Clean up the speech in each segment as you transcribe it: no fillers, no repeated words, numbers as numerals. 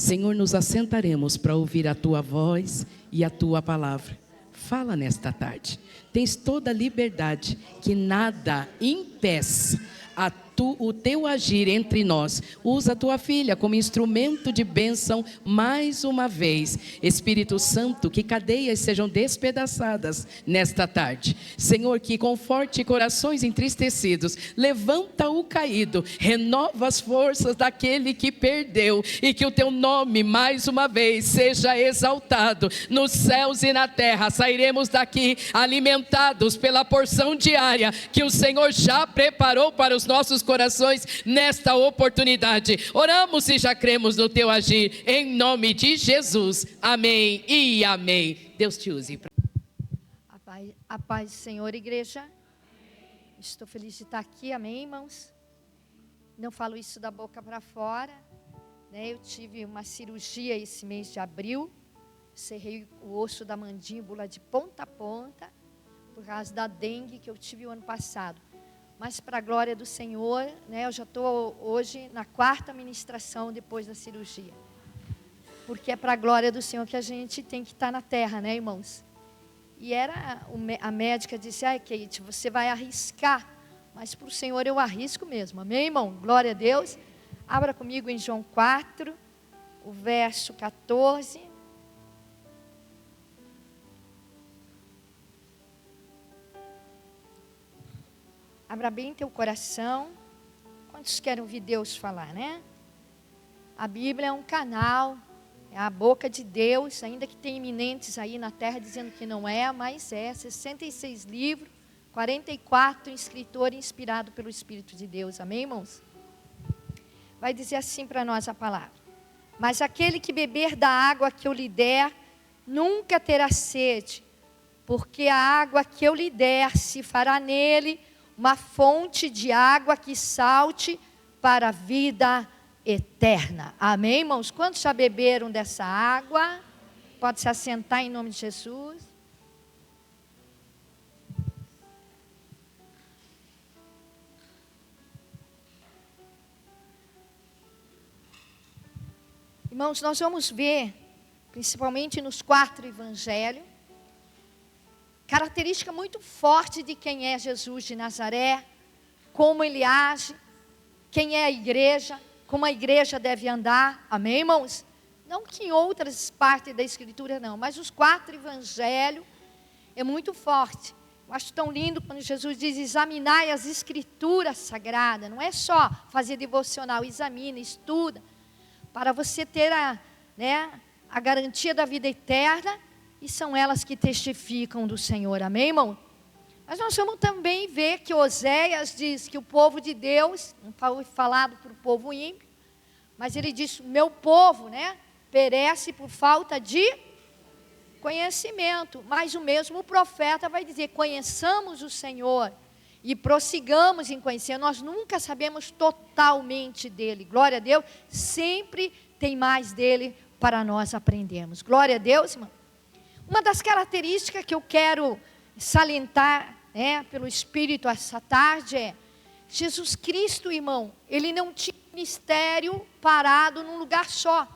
Senhor, nos assentaremos para ouvir a Tua voz e a Tua palavra. Fala nesta tarde. Tens toda a liberdade, que nada impeça o teu agir entre nós. Usa a tua filha como instrumento de bênção mais uma vez. Espírito Santo, que cadeias sejam despedaçadas nesta tarde. Senhor, que conforte corações entristecidos, levanta o caído, renova as forças daquele que perdeu, e que o teu nome mais uma vez seja exaltado nos céus e na terra. Sairemos daqui alimentados pela porção diária que o Senhor já preparou para os nossos corações nesta oportunidade. Oramos e já cremos no teu agir, em nome de Jesus, amém e amém. Deus te use. A paz do Senhor, igreja. Estou feliz de estar aqui, amém, irmãos? Não falo isso da boca para fora, né? Eu tive uma cirurgia esse mês de abril, cerrei o osso da mandíbula de ponta a ponta, por causa da dengue que eu tive o ano passado. Mas para a glória do Senhor, né, eu já estou hoje na 4ª ministração depois da cirurgia. Porque é para a glória do Senhor que a gente tem que estar na terra, né, irmãos? E a médica disse: ai, Kate, você vai arriscar, mas para o Senhor eu arrisco mesmo, amém, irmão? Glória a Deus. Abra comigo em João 4, o verso 14. Abra bem teu coração. Quantos querem ouvir Deus falar, né? A Bíblia é um canal, é a boca de Deus, ainda que tem iminentes aí na terra dizendo que não é, mas é. 66 livros, 44 escritor inspirado pelo Espírito de Deus, amém, irmãos? Vai dizer assim para nós a palavra: mas aquele que beber da água que eu lhe der, nunca terá sede, porque a água que eu lhe der se fará nele uma fonte de água que salte para a vida eterna. Amém, irmãos? Quantos já beberam dessa água? Pode se assentar em nome de Jesus. Irmãos, nós vamos ver, principalmente nos 4 evangelhos, característica muito forte de quem é Jesus de Nazaré, como ele age, quem é a igreja, como a igreja deve andar, amém, irmãos? Não que em outras partes da escritura não, mas os 4 evangelhos é muito forte. Eu acho tão lindo quando Jesus diz: examinai as escrituras sagradas. Não é só fazer devocional, examina, estuda, para você ter a garantia da vida eterna. E são elas que testificam do Senhor, amém, irmão? Mas nós vamos também ver que Oséias diz que o povo de Deus, não foi falado para o povo ímpio, mas ele diz: meu povo, né, perece por falta de conhecimento. Mas o mesmo profeta vai dizer: conheçamos o Senhor e prossigamos em conhecer. Nós nunca sabemos totalmente dele, glória a Deus, sempre tem mais dele para nós aprendermos, glória a Deus, irmão. Uma das características que eu quero salientar, pelo Espírito essa tarde é: Jesus Cristo, irmão, ele não tinha ministério parado num lugar só.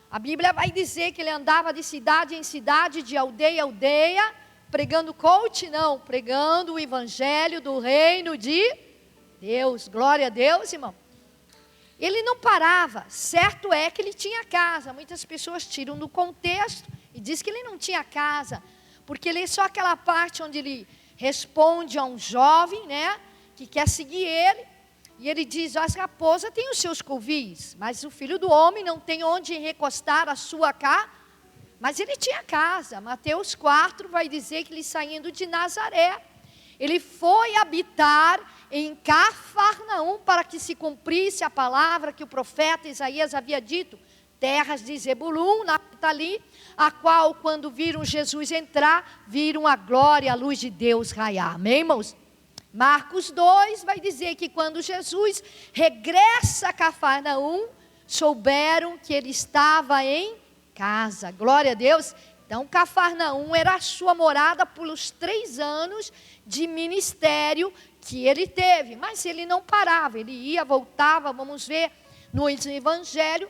A Bíblia vai dizer que ele andava de cidade em cidade, de aldeia em aldeia, pregando coach, não, pregando o evangelho do reino de Deus, glória a Deus, irmão. Ele não parava, certo é que ele tinha casa. Muitas pessoas tiram do contexto e diz que ele não tinha casa, porque ele é só aquela parte onde ele responde a um jovem, né, que quer seguir ele, e ele diz: as raposas têm os seus covis, mas o filho do homem não tem onde recostar a sua casa. Mas ele tinha casa. Mateus 4 vai dizer que ele, saindo de Nazaré, ele foi habitar em Cafarnaum, para que se cumprisse a palavra que o profeta Isaías havia dito: terras de Zebulum, Naphtali, a qual, quando viram Jesus entrar, viram a glória, a luz de Deus raiar. Amém, irmãos? Marcos 2 vai dizer que quando Jesus regressa a Cafarnaum, souberam que ele estava em casa. Glória a Deus. Então, Cafarnaum era a sua morada pelos 3 anos de ministério que ele teve. Mas ele não parava, ele ia, voltava. Vamos ver no Evangelho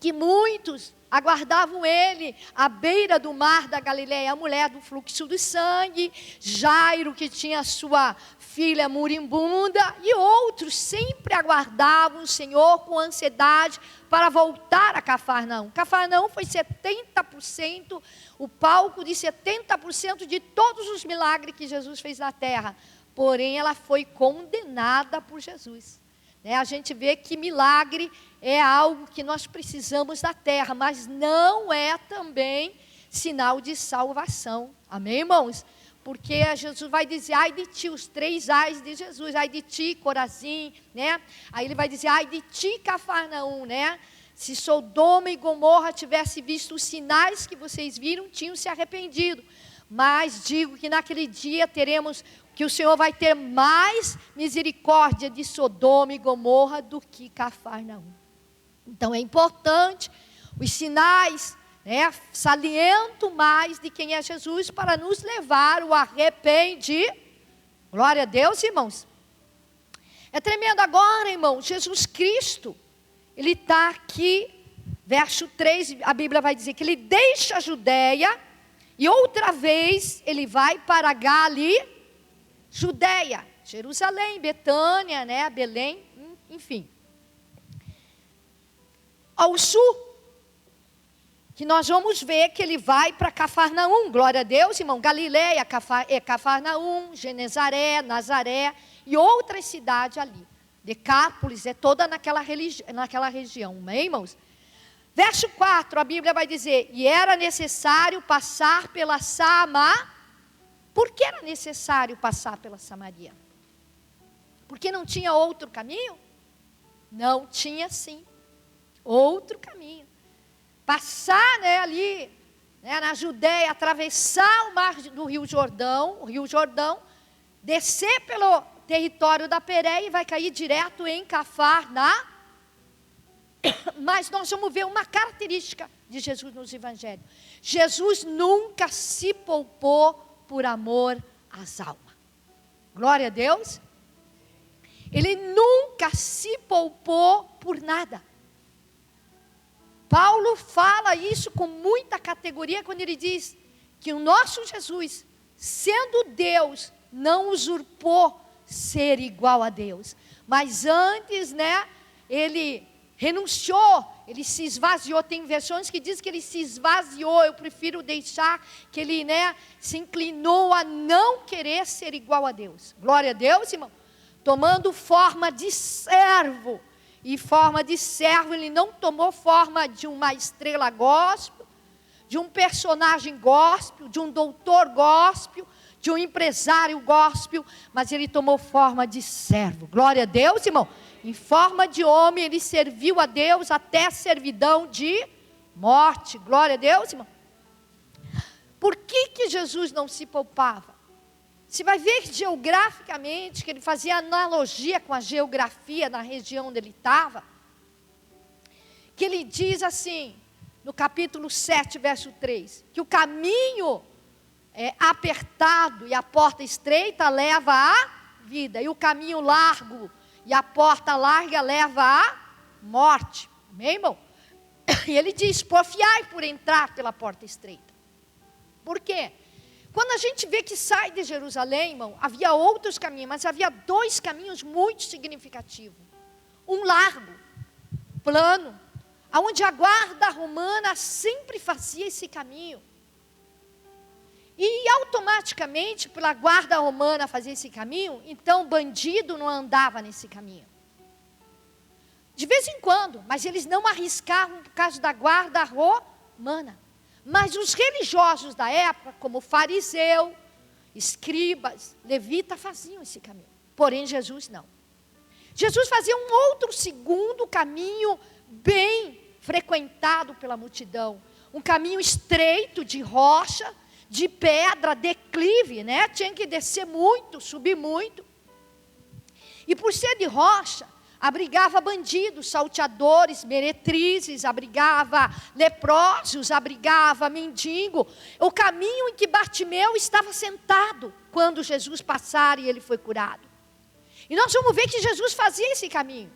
que muitos aguardavam ele à beira do mar da Galileia, a mulher do fluxo de sangue, Jairo, que tinha sua filha moribunda, e outros sempre aguardavam o Senhor com ansiedade para voltar a Cafarnaum. Cafarnaum foi 70%, o palco de 70% de todos os milagres que Jesus fez na terra. Porém, ela foi condenada por Jesus. A gente vê que milagre é algo que nós precisamos da terra, mas não é também sinal de salvação. Amém, irmãos? Porque Jesus vai dizer, ai de ti, os 3 ais de Jesus, ai de ti, Corazim, né? Aí ele vai dizer, ai de ti, Cafarnaum, né? Se Sodoma e Gomorra tivessem visto os sinais que vocês viram, tinham se arrependido. Mas digo que naquele dia que o Senhor vai ter mais misericórdia de Sodoma e Gomorra do que Cafarnaum. Então é importante os sinais, saliento mais de quem é Jesus para nos levar ao arrependimento. Glória a Deus, irmãos. É tremendo agora, irmão, Jesus Cristo, ele está aqui, verso 3, a Bíblia vai dizer que ele deixa a Judeia e outra vez ele vai para Judéia, Jerusalém, Betânia, Belém, enfim. Ao sul, que nós vamos ver que ele vai para Cafarnaum, glória a Deus, irmão. Galileia é Cafarnaum, Genezaré, Nazaré e outras cidades ali. Decápolis é toda naquela região, amém, irmãos? Verso 4, a Bíblia vai dizer, e era necessário passar pela Samaria. Por que era necessário passar pela Samaria? Porque não tinha outro caminho? Não tinha sim, outro caminho. Passar ali, na Judéia, atravessar o mar do Rio Jordão, descer pelo território da Pérea e vai cair direto em Cafarnaum. Mas nós vamos ver uma característica de Jesus nos evangelhos. Jesus nunca se poupou por amor às almas. Glória a Deus. Ele nunca se poupou por nada. Paulo fala isso com muita categoria quando ele diz que o nosso Jesus, sendo Deus, não usurpou ser igual a Deus. Mas antes, ele renunciou, ele se esvaziou. Tem versões que diz que ele se esvaziou. Eu prefiro deixar que ele se inclinou a não querer ser igual a Deus. Glória a Deus, irmão. Tomando forma de servo. E forma de servo, ele não tomou forma de uma estrela gospel, de um personagem gospel, de um doutor gospel, de um empresário gospel, mas ele tomou forma de servo. Glória a Deus, irmão. Em forma de homem, ele serviu a Deus até a servidão de morte. Glória a Deus, irmão. Por que Jesus não se poupava? Você vai ver que geograficamente, que ele fazia analogia com a geografia na região onde ele estava. Que ele diz assim, no capítulo 7, verso 3, que o caminho apertado e a porta estreita leva à vida, e o caminho largo e a porta larga leva à morte. Amém, irmão? E ele diz, porfiai por entrar pela porta estreita. Por quê? Quando a gente vê que sai de Jerusalém, irmão, havia outros caminhos, mas havia 2 caminhos muito significativos. Um largo, plano, onde a guarda romana sempre fazia esse caminho. E automaticamente, pela guarda romana fazer esse caminho, então o bandido não andava nesse caminho. De vez em quando, mas eles não arriscavam por causa da guarda romana. Mas os religiosos da época, como fariseu, escribas, levita, faziam esse caminho. Porém, Jesus não. Jesus fazia um outro segundo caminho bem frequentado pela multidão. Um caminho estreito de rocha, de pedra, declive, Tinha que descer muito, subir muito. E por ser de rocha, abrigava bandidos, salteadores, meretrizes, abrigava leprosos, abrigava mendigo. O caminho em que Bartimeu estava sentado quando Jesus passara e ele foi curado. E nós vamos ver que Jesus fazia esse caminho.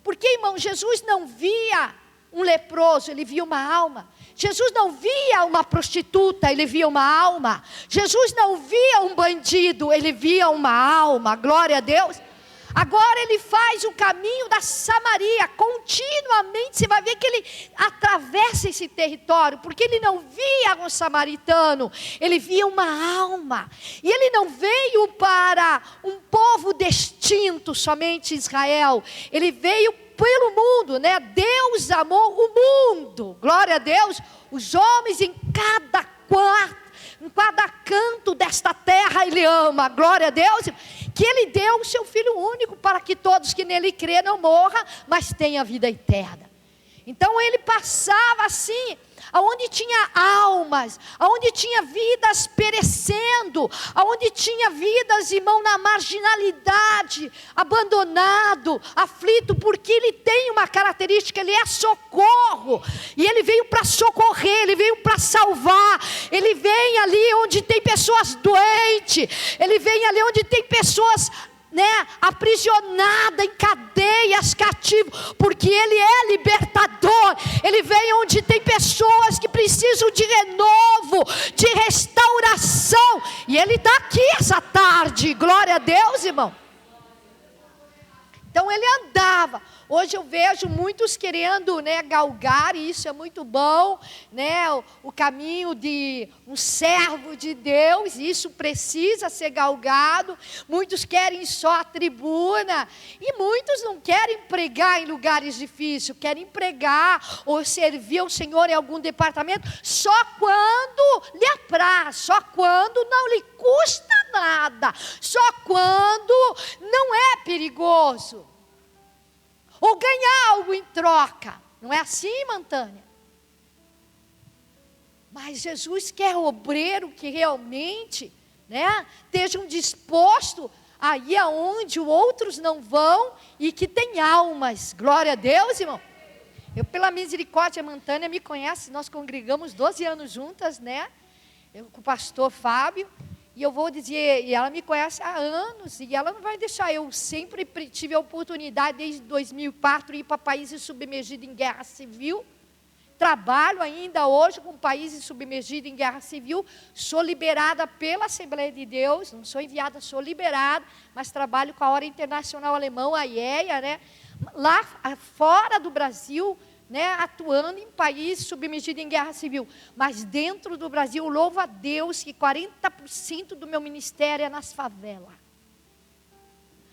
Porque, irmão, Jesus não via um leproso, ele via uma alma. Jesus não via uma prostituta, ele via uma alma. Jesus não via um bandido, ele via uma alma. Glória a Deus. Agora ele faz o caminho da Samaria, continuamente você vai ver que ele atravessa esse território, porque ele não via um samaritano, ele via uma alma, e ele não veio para um povo distinto, somente Israel, ele veio pelo mundo, né? Deus amou o mundo, glória a Deus, os homens em cada quarto, em cada canto desta terra ele ama, glória a Deus, que ele deu o seu Filho único, para que todos que nele crêem não morram, mas tenham a vida eterna. Então ele passava assim, aonde tinha almas, aonde tinha vidas perecendo, aonde tinha vidas, irmão, na marginalidade, abandonado, aflito, porque ele tem uma característica, ele é socorro, e ele veio para socorrer, ele veio para salvar, ele vem ali onde tem pessoas doentes, ele vem ali onde tem pessoas, né, aprisionada em cadeias, cativo, porque ele é libertador. Ele vem onde tem pessoas que precisam de renovo, de restauração, e ele está aqui essa tarde, glória a Deus, irmão. Então ele andava. Hoje eu vejo muitos querendo, né, galgar, e isso é muito bom, né, o caminho de um servo de Deus, isso precisa ser galgado. Muitos querem só a tribuna, e muitos não querem pregar em lugares difíceis, querem pregar ou servir ao Senhor em algum departamento, só quando lhe apraz, só quando não lhe custa nada, só quando não é perigoso, ou ganhar algo em troca. Não é assim, irmã Tânia? Mas Jesus quer obreiro que realmente, né, estejam dispostos a ir aonde outros não vão, e que tem almas. Glória a Deus, irmão. Eu, pela misericórdia, a irmã Tânia me conhece, nós congregamos 12 anos juntas, né? Eu com o pastor Fábio. E eu vou dizer, e ela me conhece há anos, e ela não vai deixar. Eu sempre tive a oportunidade, desde 2004, de ir para países submergidos em guerra civil. Trabalho ainda hoje com países submergidos em guerra civil. Sou liberada pela Assembleia de Deus, não sou enviada, sou liberada, mas trabalho com a Hora Internacional Alemã, a IEA, né? Lá fora do Brasil, né, atuando em países submergidos em guerra civil, mas dentro do Brasil, eu louvo a Deus que 40% do meu ministério é nas favelas.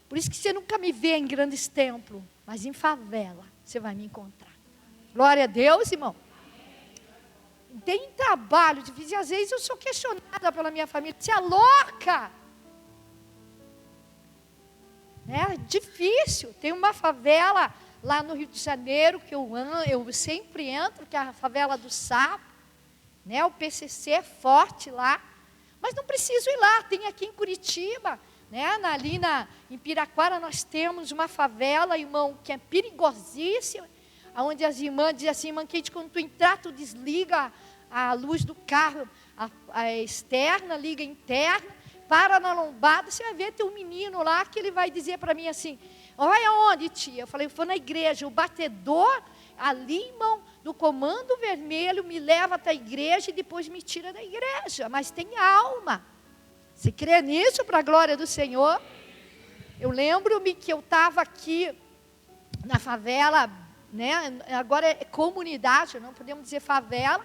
Por isso que você nunca me vê em grandes templos, mas em favela você vai me encontrar. Glória a Deus, irmão. Tem trabalho difícil, às vezes eu sou questionada pela minha família, você é louca? É difícil, tem uma favela lá no Rio de Janeiro, que eu sempre entro, que é a favela do Sapo, né? O PCC é forte lá, mas não preciso ir lá, tem aqui em Curitiba, né? Em Piraquara nós temos uma favela, irmão, que é perigosíssima, onde as irmãs dizem assim, irmã Kate, quando tu entrar, tu desliga a luz do carro, a externa, liga a interna, para na lombada, você vai ver, tem um menino lá que ele vai dizer para mim assim, olha onde, tia? Eu falei, eu vou na igreja, o batedor ali, irmão, do comando vermelho, me leva até a igreja e depois me tira da igreja, mas tem alma. Você crê nisso para a glória do Senhor? Eu lembro-me que eu estava aqui na favela, né? Agora é comunidade, não podemos dizer favela,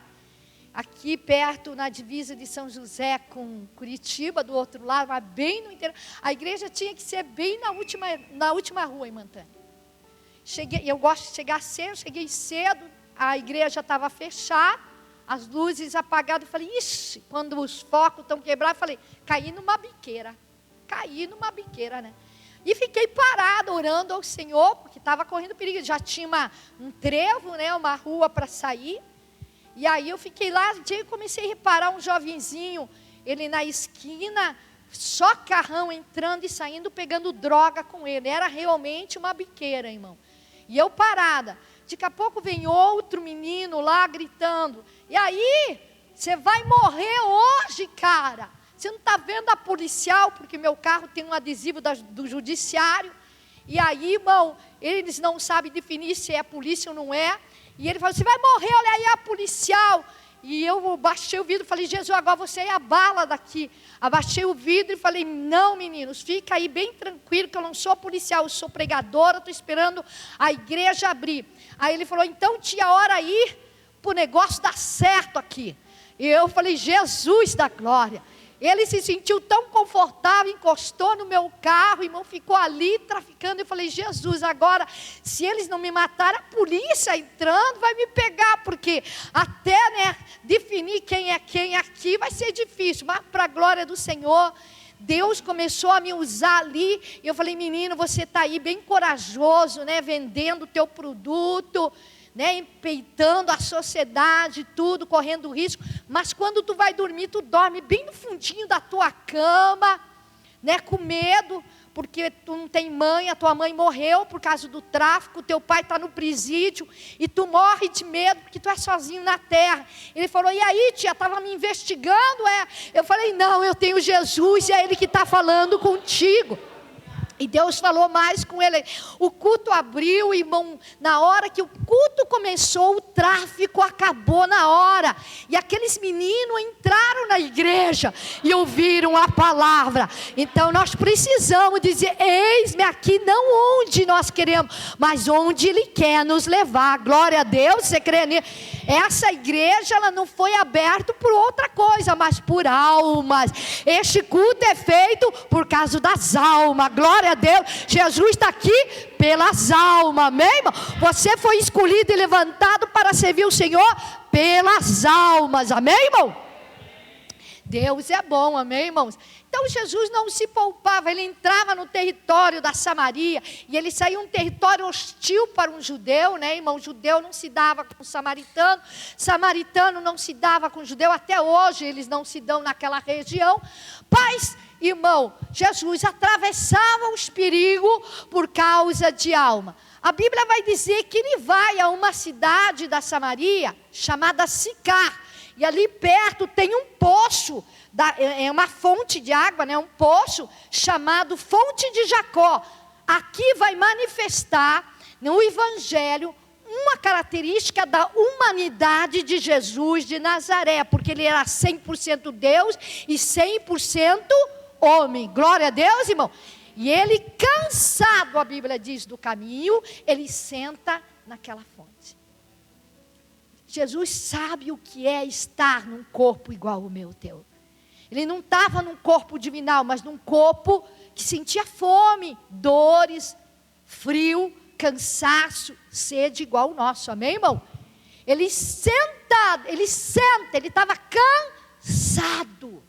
aqui perto, na divisa de São José com Curitiba, do outro lado, mas bem no interior. A igreja tinha que ser bem na última rua, em Mantânia. Eu gosto de chegar cedo, cheguei cedo, a igreja estava fechada, as luzes apagadas. Eu falei, ixi, quando os focos estão quebrados, eu falei, caí numa biqueira, né? E fiquei parada, orando ao Senhor, porque estava correndo perigo. Já tinha um trevo, né, uma rua para sair. E aí eu fiquei lá, e comecei a reparar um jovenzinho, ele na esquina, só carrão entrando e saindo, pegando droga com ele. Era realmente uma biqueira, irmão. E eu parada. Daqui a pouco vem outro menino lá gritando. E aí, você vai morrer hoje, cara. Você não está vendo a policial, porque meu carro tem um adesivo do judiciário. E aí, irmão, eles não sabem definir se é polícia ou não é. E ele falou, você vai morrer, olha aí a policial. E eu baixei o vidro e falei, Jesus, agora você é a bala daqui. Abaixei o vidro e falei, não meninos, fica aí bem tranquilo que eu não sou policial, eu sou pregadora, estou esperando a igreja abrir. Aí ele falou, então tinha hora aí para o negócio dar certo aqui. E eu falei, Jesus da glória. Ele se sentiu tão confortável, encostou no meu carro, irmão, ficou ali traficando. Eu falei, Jesus, agora, se eles não me matarem, a polícia entrando vai me pegar, porque até, definir quem é quem aqui vai ser difícil, mas para a glória do Senhor, Deus começou a me usar ali. E eu falei, menino, você está aí bem corajoso, vendendo o teu produto, empeitando a sociedade, tudo, correndo risco, mas quando tu vai dormir, tu dorme bem no fundinho da tua cama, com medo, porque tu não tem mãe, a tua mãe morreu por causa do tráfico, teu pai está no presídio, e tu morre de medo, porque tu é sozinho na terra. Ele falou, e aí tia, estava me investigando, Eu falei, não, eu tenho Jesus, e é Ele que está falando contigo. E Deus falou mais com ele. O culto abriu, irmão. Na hora que o culto começou, o tráfico acabou na hora. E aqueles meninos entraram na igreja e ouviram a palavra. Então nós precisamos dizer, eis-me aqui, não onde nós queremos, mas onde Ele quer nos levar. Glória a Deus, você crê nisso? Essa igreja, ela não foi aberta por outra coisa, mas por almas. Este culto é feito por causa das almas. Glória a Deus, Jesus está aqui pelas almas, amém, irmão? Você foi escolhido e levantado para servir o Senhor pelas almas, amém, irmão? Deus é bom, amém, irmãos? Então Jesus não se poupava, ele entrava no território da Samaria, e ele saía um território hostil para um judeu, irmão? O judeu não se dava com o samaritano, samaritano não se dava com o judeu, até hoje eles não se dão naquela região, mas, irmão, Jesus atravessava os perigos por causa de alma. A Bíblia vai dizer que ele vai a uma cidade da Samaria, chamada Sicar, e ali perto tem um poço, é uma fonte de água, um poço chamado Fonte de Jacó. Aqui vai manifestar no Evangelho uma característica da humanidade de Jesus de Nazaré, porque ele era 100% Deus e 100% homem. Glória a Deus, irmão. E ele, cansado, a Bíblia diz, do caminho, ele senta naquela fonte. Jesus sabe o que é estar num corpo igual ao meu, teu. Ele não estava num corpo divinal, mas num corpo que sentia fome, dores, frio, cansaço, sede igual ao nosso, amém, irmão? Ele estava cansado.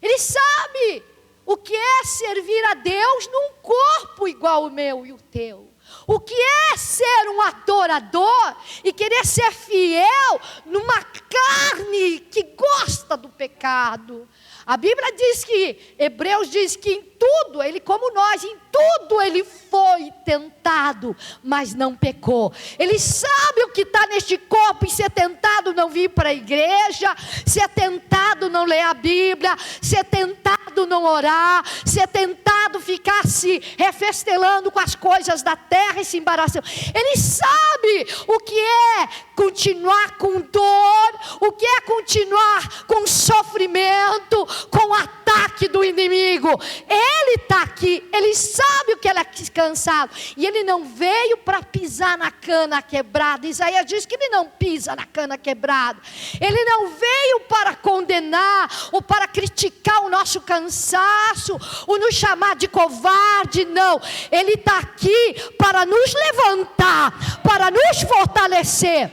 Ele sabe o que é servir a Deus num corpo igual ao meu e o teu. O que é ser um adorador e querer ser fiel numa carne que gosta do pecado. A Bíblia diz que, Hebreus diz que em tudo, ele como nós, em tudo ele foi tentado, mas não pecou. Ele sabe o que está neste corpo, e ser tentado não vir para a igreja, ser tentado não ler a Bíblia, ser tentado não orar, ser tentado ficar se refestelando com as coisas da terra e se embaraçando. Ele sabe o que é continuar com dor, o que é continuar com sofrimento, com ataque do inimigo. Ele está aqui, ele sabe o que ele é cansado, e ele não veio para pisar na cana quebrada. Isaías diz que ele não pisa na cana quebrada. Ele não veio para condenar ou para criticar o nosso cansaço ou nos chamar de covarde, não. Ele está aqui para nos levantar, para nos fortalecer.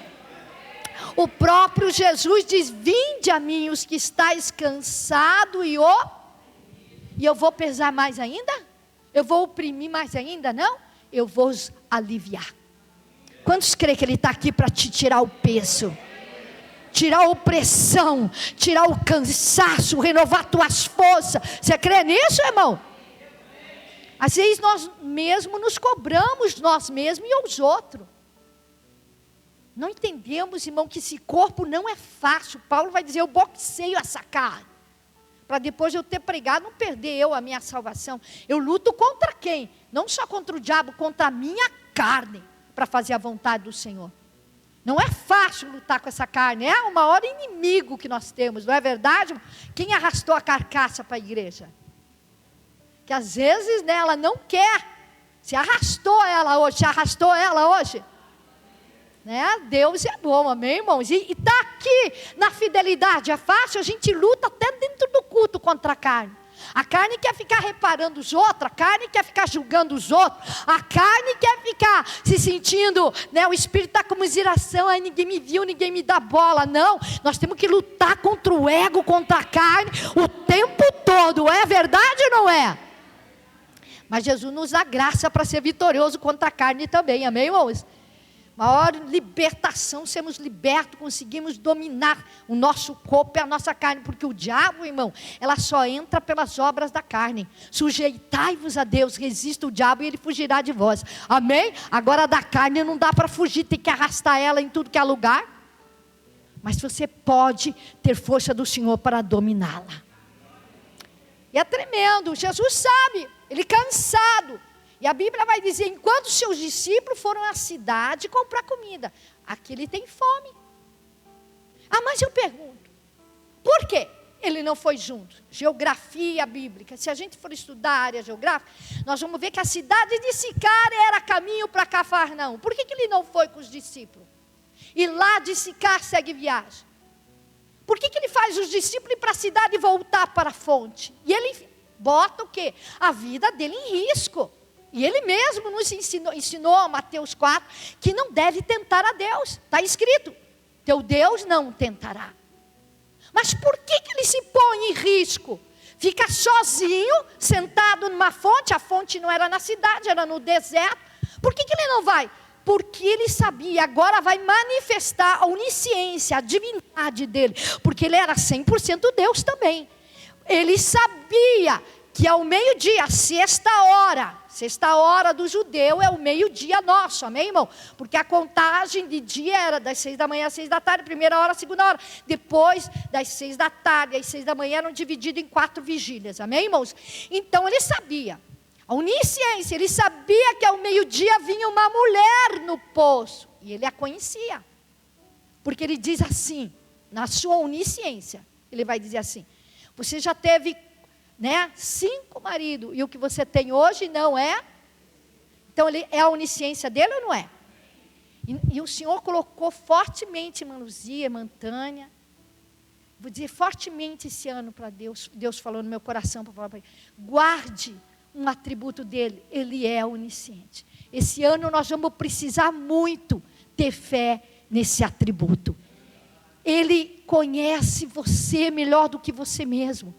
O próprio Jesus diz: vinde a mim os que estáis cansados e eu vou pesar mais ainda? Eu vou oprimir mais ainda? Não, eu vou os aliviar. Quantos creem que Ele está aqui para te tirar o peso, tirar a opressão, tirar o cansaço, renovar tuas forças? Você crê nisso, irmão? Às vezes nós mesmos nos cobramos, nós mesmos e os outros. Não entendemos, irmão, que esse corpo não é fácil. Paulo vai dizer: eu boxeio essa carne, para depois eu ter pregado, não perder a minha salvação. Eu luto contra quem? Não só contra o diabo, contra a minha carne, para fazer a vontade do Senhor. Não é fácil lutar com essa carne, é o maior inimigo que nós temos, não é verdade? Quem arrastou a carcaça para a igreja? Que às vezes, né, ela não quer. Se arrastou ela hoje, né? Deus é bom, amém, irmãos? E está aqui na fidelidade. É fácil, a gente luta até dentro do culto contra a carne. A carne quer ficar reparando os outros, a carne quer ficar julgando os outros, a carne quer ficar se sentindo, né, o espírito está com miseração, aí ninguém me viu, ninguém me dá bola. Não, nós temos que lutar contra o ego, contra a carne, o tempo todo. É verdade ou não é? Mas Jesus nos dá graça para ser vitorioso contra a carne também, amém, irmãos? Maior libertação, sermos libertos, conseguimos dominar o nosso corpo e a nossa carne, porque o diabo, irmão, ela só entra pelas obras da carne. Sujeitai-vos a Deus, resista o diabo e ele fugirá de vós, amém? Agora da carne não dá para fugir, tem que arrastar ela em tudo que é lugar, mas você pode ter força do Senhor para dominá-la. E é tremendo, Jesus sabe, ele cansado. E a Bíblia vai dizer, enquanto seus discípulos foram à cidade comprar comida, aqui ele tem fome. Ah, mas eu pergunto, por quê ele não foi junto? Geografia bíblica, se a gente for estudar a área geográfica, nós vamos ver que a cidade de Sicar era caminho para Cafarnaum. Por que ele não foi com os discípulos? E lá de Sicar segue viagem. Por que ele faz os discípulos ir para a cidade e voltar para a fonte? E ele bota o quê? A vida dele em risco. E ele mesmo nos ensinou, Mateus 4, que não deve tentar a Deus. Está escrito, teu Deus não tentará. Mas por que ele se põe em risco? Fica sozinho, sentado numa fonte. A fonte não era na cidade, era no deserto. Por que ele não vai? Porque ele sabia, agora vai manifestar a onisciência, a divindade dele. Porque ele era 100% Deus também. Ele sabia que ao meio-dia, sexta hora do judeu é o meio-dia nosso, amém, irmão? Porque a contagem de dia era das 6 da manhã às 6 da tarde, primeira hora, segunda hora. Depois das 6 da tarde às 6 da manhã eram divididos em 4 vigílias, amém, irmãos? Então ele sabia, a onisciência, ele sabia que ao meio-dia vinha uma mulher no poço, e ele a conhecia. Porque ele diz assim, na sua onisciência, ele vai dizer assim, você já teve, né, 5 maridos, e o que você tem hoje não é? Então, ele é a onisciência dele ou não é? E o Senhor colocou fortemente, irmã Luzia, irmã Tânia, vou dizer fortemente esse ano para Deus, Deus falou no meu coração para falar para ele, guarde um atributo dele, ele é onisciente. Esse ano nós vamos precisar muito ter fé nesse atributo. Ele conhece você melhor do que você mesmo.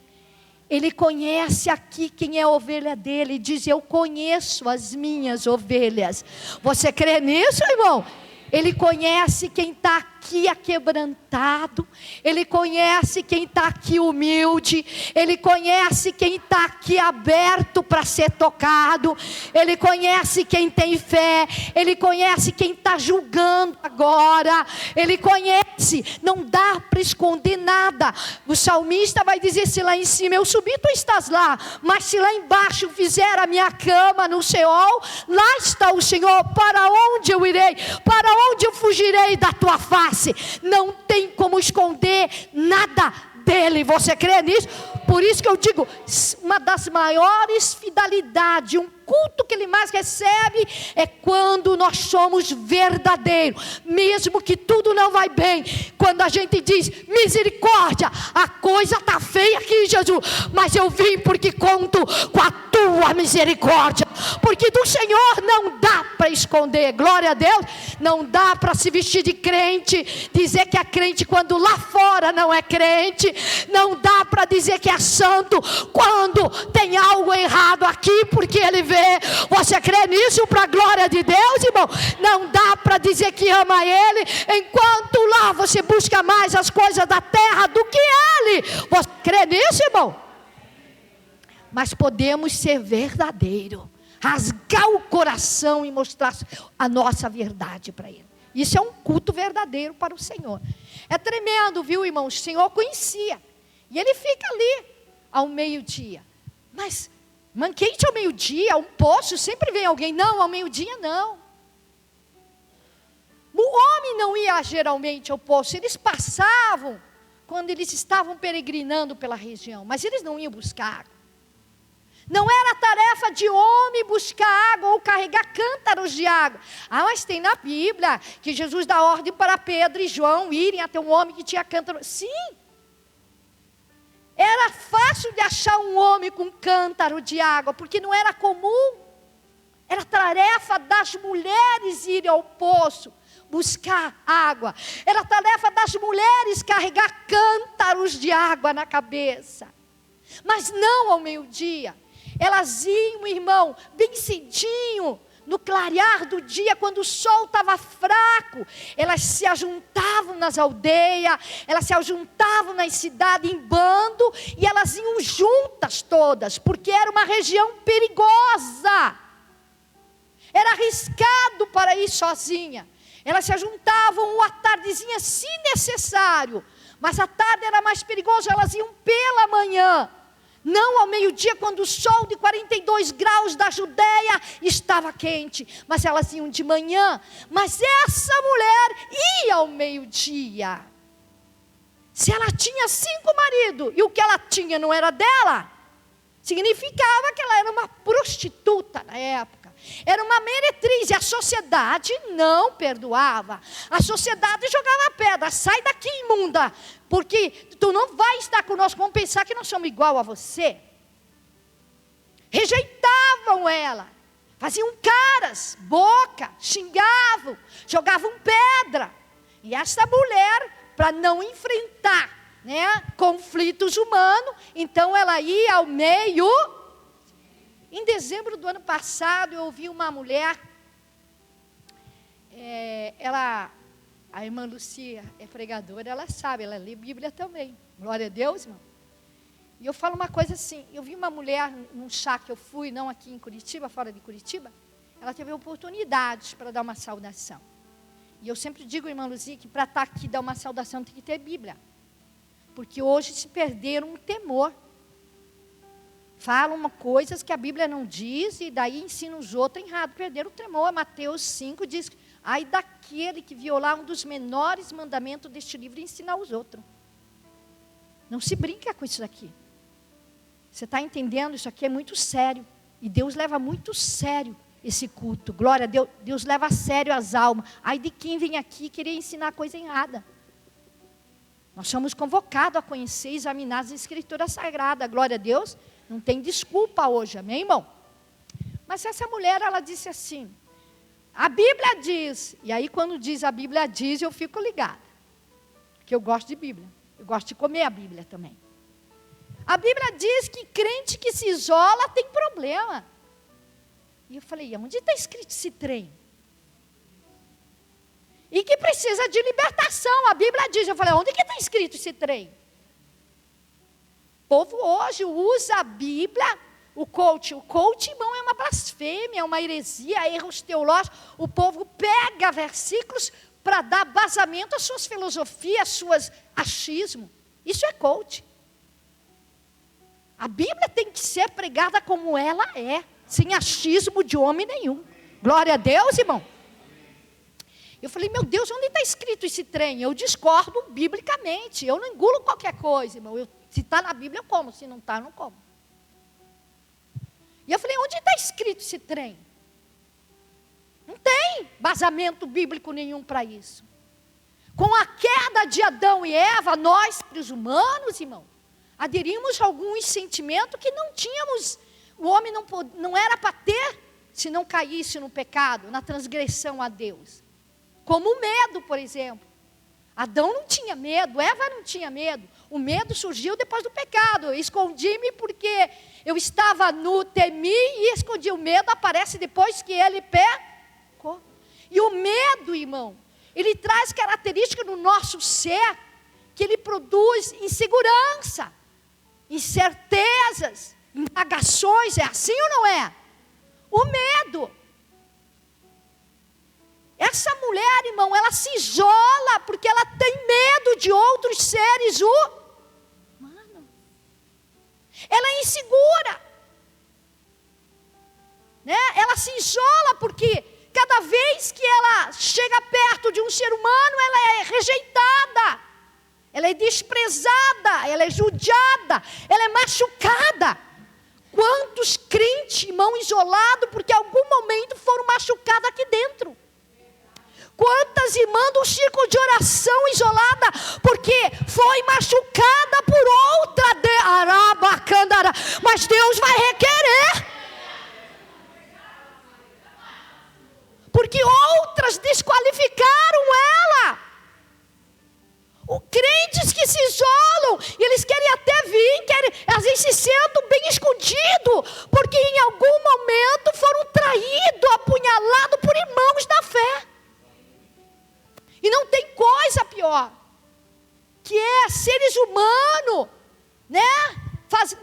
Ele conhece aqui quem é a ovelha dele. Ele diz, eu conheço as minhas ovelhas. Você crê nisso, irmão? Ele conhece quem está aqui aquebrantado. Ele conhece quem está aqui humilde. Ele conhece quem está aqui aberto para ser tocado. Ele conhece quem tem fé. Ele conhece quem está julgando agora. Ele conhece. Não dá para esconder nada. O salmista vai dizer, se lá em cima eu subir, tu estás lá. Mas se lá embaixo fizer a minha cama no Sheol, lá está o Senhor. Para onde eu irei? Para onde eu fugirei da tua face? Não tem como esconder nada dele. Você crê nisso? Por isso que eu digo, uma das maiores fidelidades, um culto que ele mais recebe é quando nós somos verdadeiros, mesmo que tudo não vai bem. Quando a gente diz misericórdia, a coisa está feia aqui, Jesus, mas eu vim porque conto com a tua misericórdia, porque do Senhor não dá para esconder. Glória a Deus. Não dá para se vestir de crente, dizer que é crente quando lá fora não é crente. Não dá para dizer que é santo quando tem algo errado aqui, porque ele vê. Você crê nisso para a glória de Deus, irmão? Não dá para dizer que ama ele enquanto lá você busca mais as coisas da terra do que ele. Você crê nisso, irmão? Mas podemos ser verdadeiros, rasgar o coração e mostrar a nossa verdade para ele. Isso é um culto verdadeiro para o Senhor. É tremendo, viu, irmão? O Senhor conhecia. E ele fica ali ao meio-dia. Mas manquete ao meio-dia, um poço, sempre vem alguém. Não, ao meio-dia não. O homem não ia geralmente ao poço, eles passavam quando eles estavam peregrinando pela região, mas eles não iam buscar água. Não era tarefa de homem buscar água ou carregar cântaros de água. Mas tem na Bíblia que Jesus dá ordem para Pedro e João irem até um homem que tinha cântaro. Sim. Era fácil de achar um homem com cântaro de água, porque não era comum. Era tarefa das mulheres irem ao poço buscar água. Era tarefa das mulheres carregar cântaros de água na cabeça. Mas não ao meio-dia. Elas iam, irmão, bem cedinho, no clarear do dia, quando o sol estava fraco. Elas se ajuntavam nas aldeias, elas se ajuntavam nas cidades em bando, e elas iam juntas todas, porque era uma região perigosa. Era arriscado para ir sozinha. Elas se ajuntavam uma tardezinha, se necessário, mas a tarde era mais perigoso, elas iam pela manhã. Não ao meio-dia, quando o sol de 42 graus da Judeia estava quente, mas elas iam de manhã. Mas essa mulher ia ao meio-dia. Se ela tinha 5 maridos e o que ela tinha não era dela, significava que ela era uma prostituta na época. Era uma meretriz, e a sociedade não perdoava. A sociedade jogava pedra: sai daqui, imunda, porque tu não vai estar conosco, vamos pensar que nós somos igual a você. Rejeitavam ela, faziam caras, boca, xingavam, jogavam pedra. E essa mulher, para não enfrentar, conflitos humanos, então ela ia ao meio. Em dezembro do ano passado, eu ouvi uma mulher, a irmã Lucia é pregadora, ela sabe, ela lê Bíblia também, glória a Deus, irmão. E eu falo uma coisa assim, eu vi uma mulher num chá que eu fui, não aqui em Curitiba, fora de Curitiba, ela teve oportunidades para dar uma saudação. E eu sempre digo, irmã Lucia, que para estar aqui dar uma saudação tem que ter Bíblia. Porque hoje se perderam um temor. Falam coisas que a Bíblia não diz, e daí ensinam os outros errado. Perderam o temor. Mateus 5 diz: ai daquele que violar um dos menores mandamentos deste livro e ensinar os outros. Não se brinca com isso aqui. Você está entendendo? Isso aqui é muito sério. E Deus leva muito sério esse culto. Glória a Deus. Deus leva a sério as almas. Ai de quem vem aqui querer ensinar coisa errada. Nós somos convocados a conhecer e examinar as Escrituras Sagradas. Glória a Deus. Não tem desculpa hoje, amém, irmão? Mas essa mulher, ela disse assim: a Bíblia diz. E aí quando diz a Bíblia diz, eu fico ligada. Porque eu gosto de Bíblia. Eu gosto de comer a Bíblia também. A Bíblia diz que crente que se isola tem problema. E eu falei: onde está escrito esse trem? E que precisa de libertação. A Bíblia diz. Eu falei: onde que está escrito esse trem? O povo hoje usa a Bíblia, o coach, irmão, é uma blasfêmia, é uma heresia, erros teológicos. O povo pega versículos para dar basamento às suas filosofias, às suas achismos. Isso é coach. A Bíblia tem que ser pregada como ela é, sem achismo de homem nenhum. Glória a Deus, irmão. Eu falei: meu Deus, onde está escrito esse trem? Eu discordo biblicamente, eu não engulo qualquer coisa, irmão. Se está na Bíblia, eu como. Se não está, eu não como. E eu falei: onde está escrito esse trem? Não tem basamento bíblico nenhum para isso. Com a queda de Adão e Eva, nós, seres humanos, irmão, aderimos a alguns sentimentos que não tínhamos. O homem não era para ter, se não caísse no pecado, na transgressão a Deus. Como o medo, por exemplo. Adão não tinha medo, Eva não tinha medo. O medo surgiu depois do pecado. Eu escondi-me porque eu estava nu, temi e escondi. O medo aparece depois que ele pecou. E o medo, irmão, ele traz características no nosso ser, que ele produz insegurança, incertezas, indagações. É assim ou não é? O medo. Essa mulher, irmão, ela se isola porque ela tem medo de outros seres humanos. Ela é insegura. Ela se isola porque cada cada vez que ela chega perto de um ser humano, ela é rejeitada, ela é desprezada, ela é judiada, ela é machucada. Quantos crentes, irmão, isolados, porque em algum momento foram machucados aqui dentro? Quantas irmãs do círculo de oração isolada, porque foi machucada por outra, mas Deus vai requerer. Porque outras desqualificaram ela. Crentes que se isolam, e eles querem até vir, às vezes se sentam bem escondidos, porque em algum momento foram traídos, apunhalados por irmãos da fé. E não tem coisa pior, que é seres humanos, né?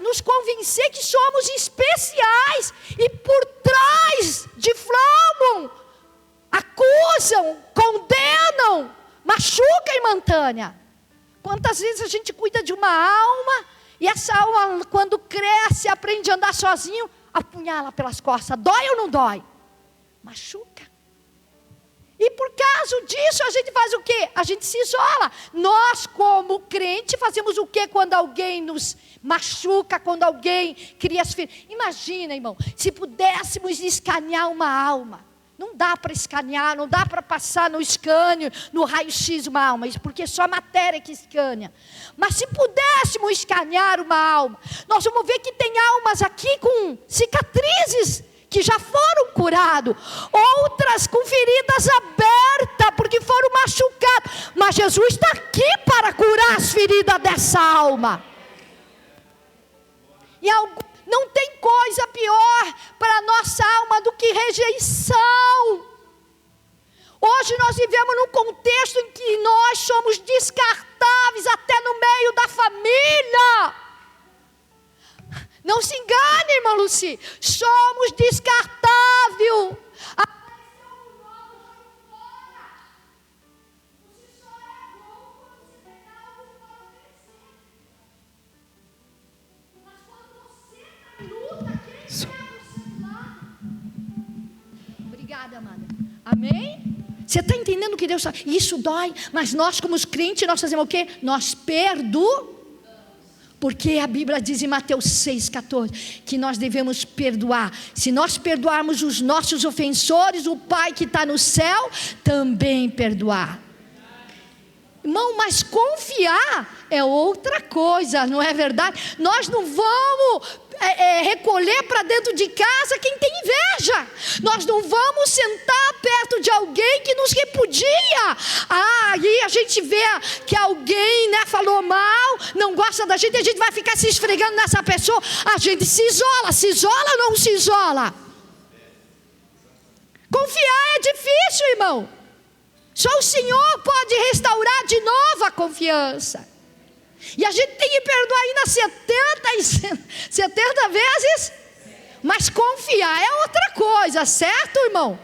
Nos convencer que somos especiais, e por trás difamam, acusam, condenam, machucam, irmã Tânia. Quantas vezes a gente cuida de uma alma, e essa alma, quando cresce, aprende a andar sozinho, apunhala pelas costas. Dói ou não dói? Machuca. E por causa disso a gente faz o quê? A gente se isola. Nós, como crente, fazemos o quê quando alguém nos machuca, quando alguém cria as feridas? Imagina, irmão, se pudéssemos escanear uma alma. Não dá para escanear, não dá para passar no escânio, no raio-x uma alma, porque é só a matéria que escaneia. Mas se pudéssemos escanear uma alma, nós vamos ver que tem almas aqui com cicatrizes, que já foram curados, outras com feridas abertas, porque foram machucadas, mas Jesus está aqui para curar as feridas dessa alma. E não tem coisa pior para a nossa alma do que rejeição. Hoje nós vivemos num contexto em que nós somos descartáveis até no meio da família. Não se engane, irmã Luci, somos descartáveis. Obrigada, amada. Amém? Você está entendendo que Deus está? Isso dói, mas nós como os crentes, nós fazemos o quê? Nós perdoamos. Porque a Bíblia diz em Mateus 6,14 que nós devemos perdoar. Se nós perdoarmos os nossos ofensores, o Pai que está no céu também perdoar. Irmão, mas confiar é outra coisa, não é verdade? Nós não vamos recolher para dentro de casa quem tem inveja. Nós não vamos sentar perto de alguém que nos repudia. Aí a gente vê que alguém, né, falou mal, não gosta da gente, a gente vai ficar se esfregando nessa pessoa. A gente se isola ou não se isola? Confiar é difícil, irmão. Só o Senhor pode restaurar de novo a confiança. E a gente tem que perdoar ainda 70 vezes. Mas confiar é outra coisa, certo, irmão?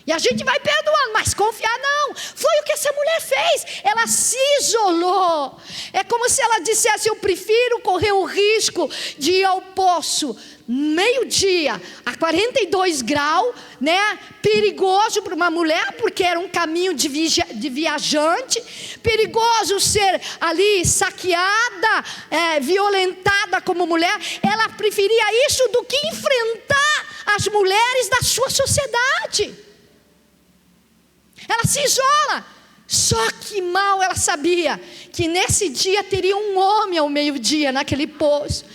E a gente vai perdoando, mas confiar não. Foi o que essa mulher fez. Ela se isolou. É como se ela dissesse: eu prefiro correr o risco de ir ao poço meio-dia, a 42 graus, né? Perigoso para uma mulher, porque era um caminho de viajante. Perigoso ser ali saqueada, violentada como mulher. Ela preferia isso do que enfrentar as mulheres da sua sociedade. Ela se isola. Só que mal ela sabia que nesse dia teria um homem ao meio-dia naquele poço.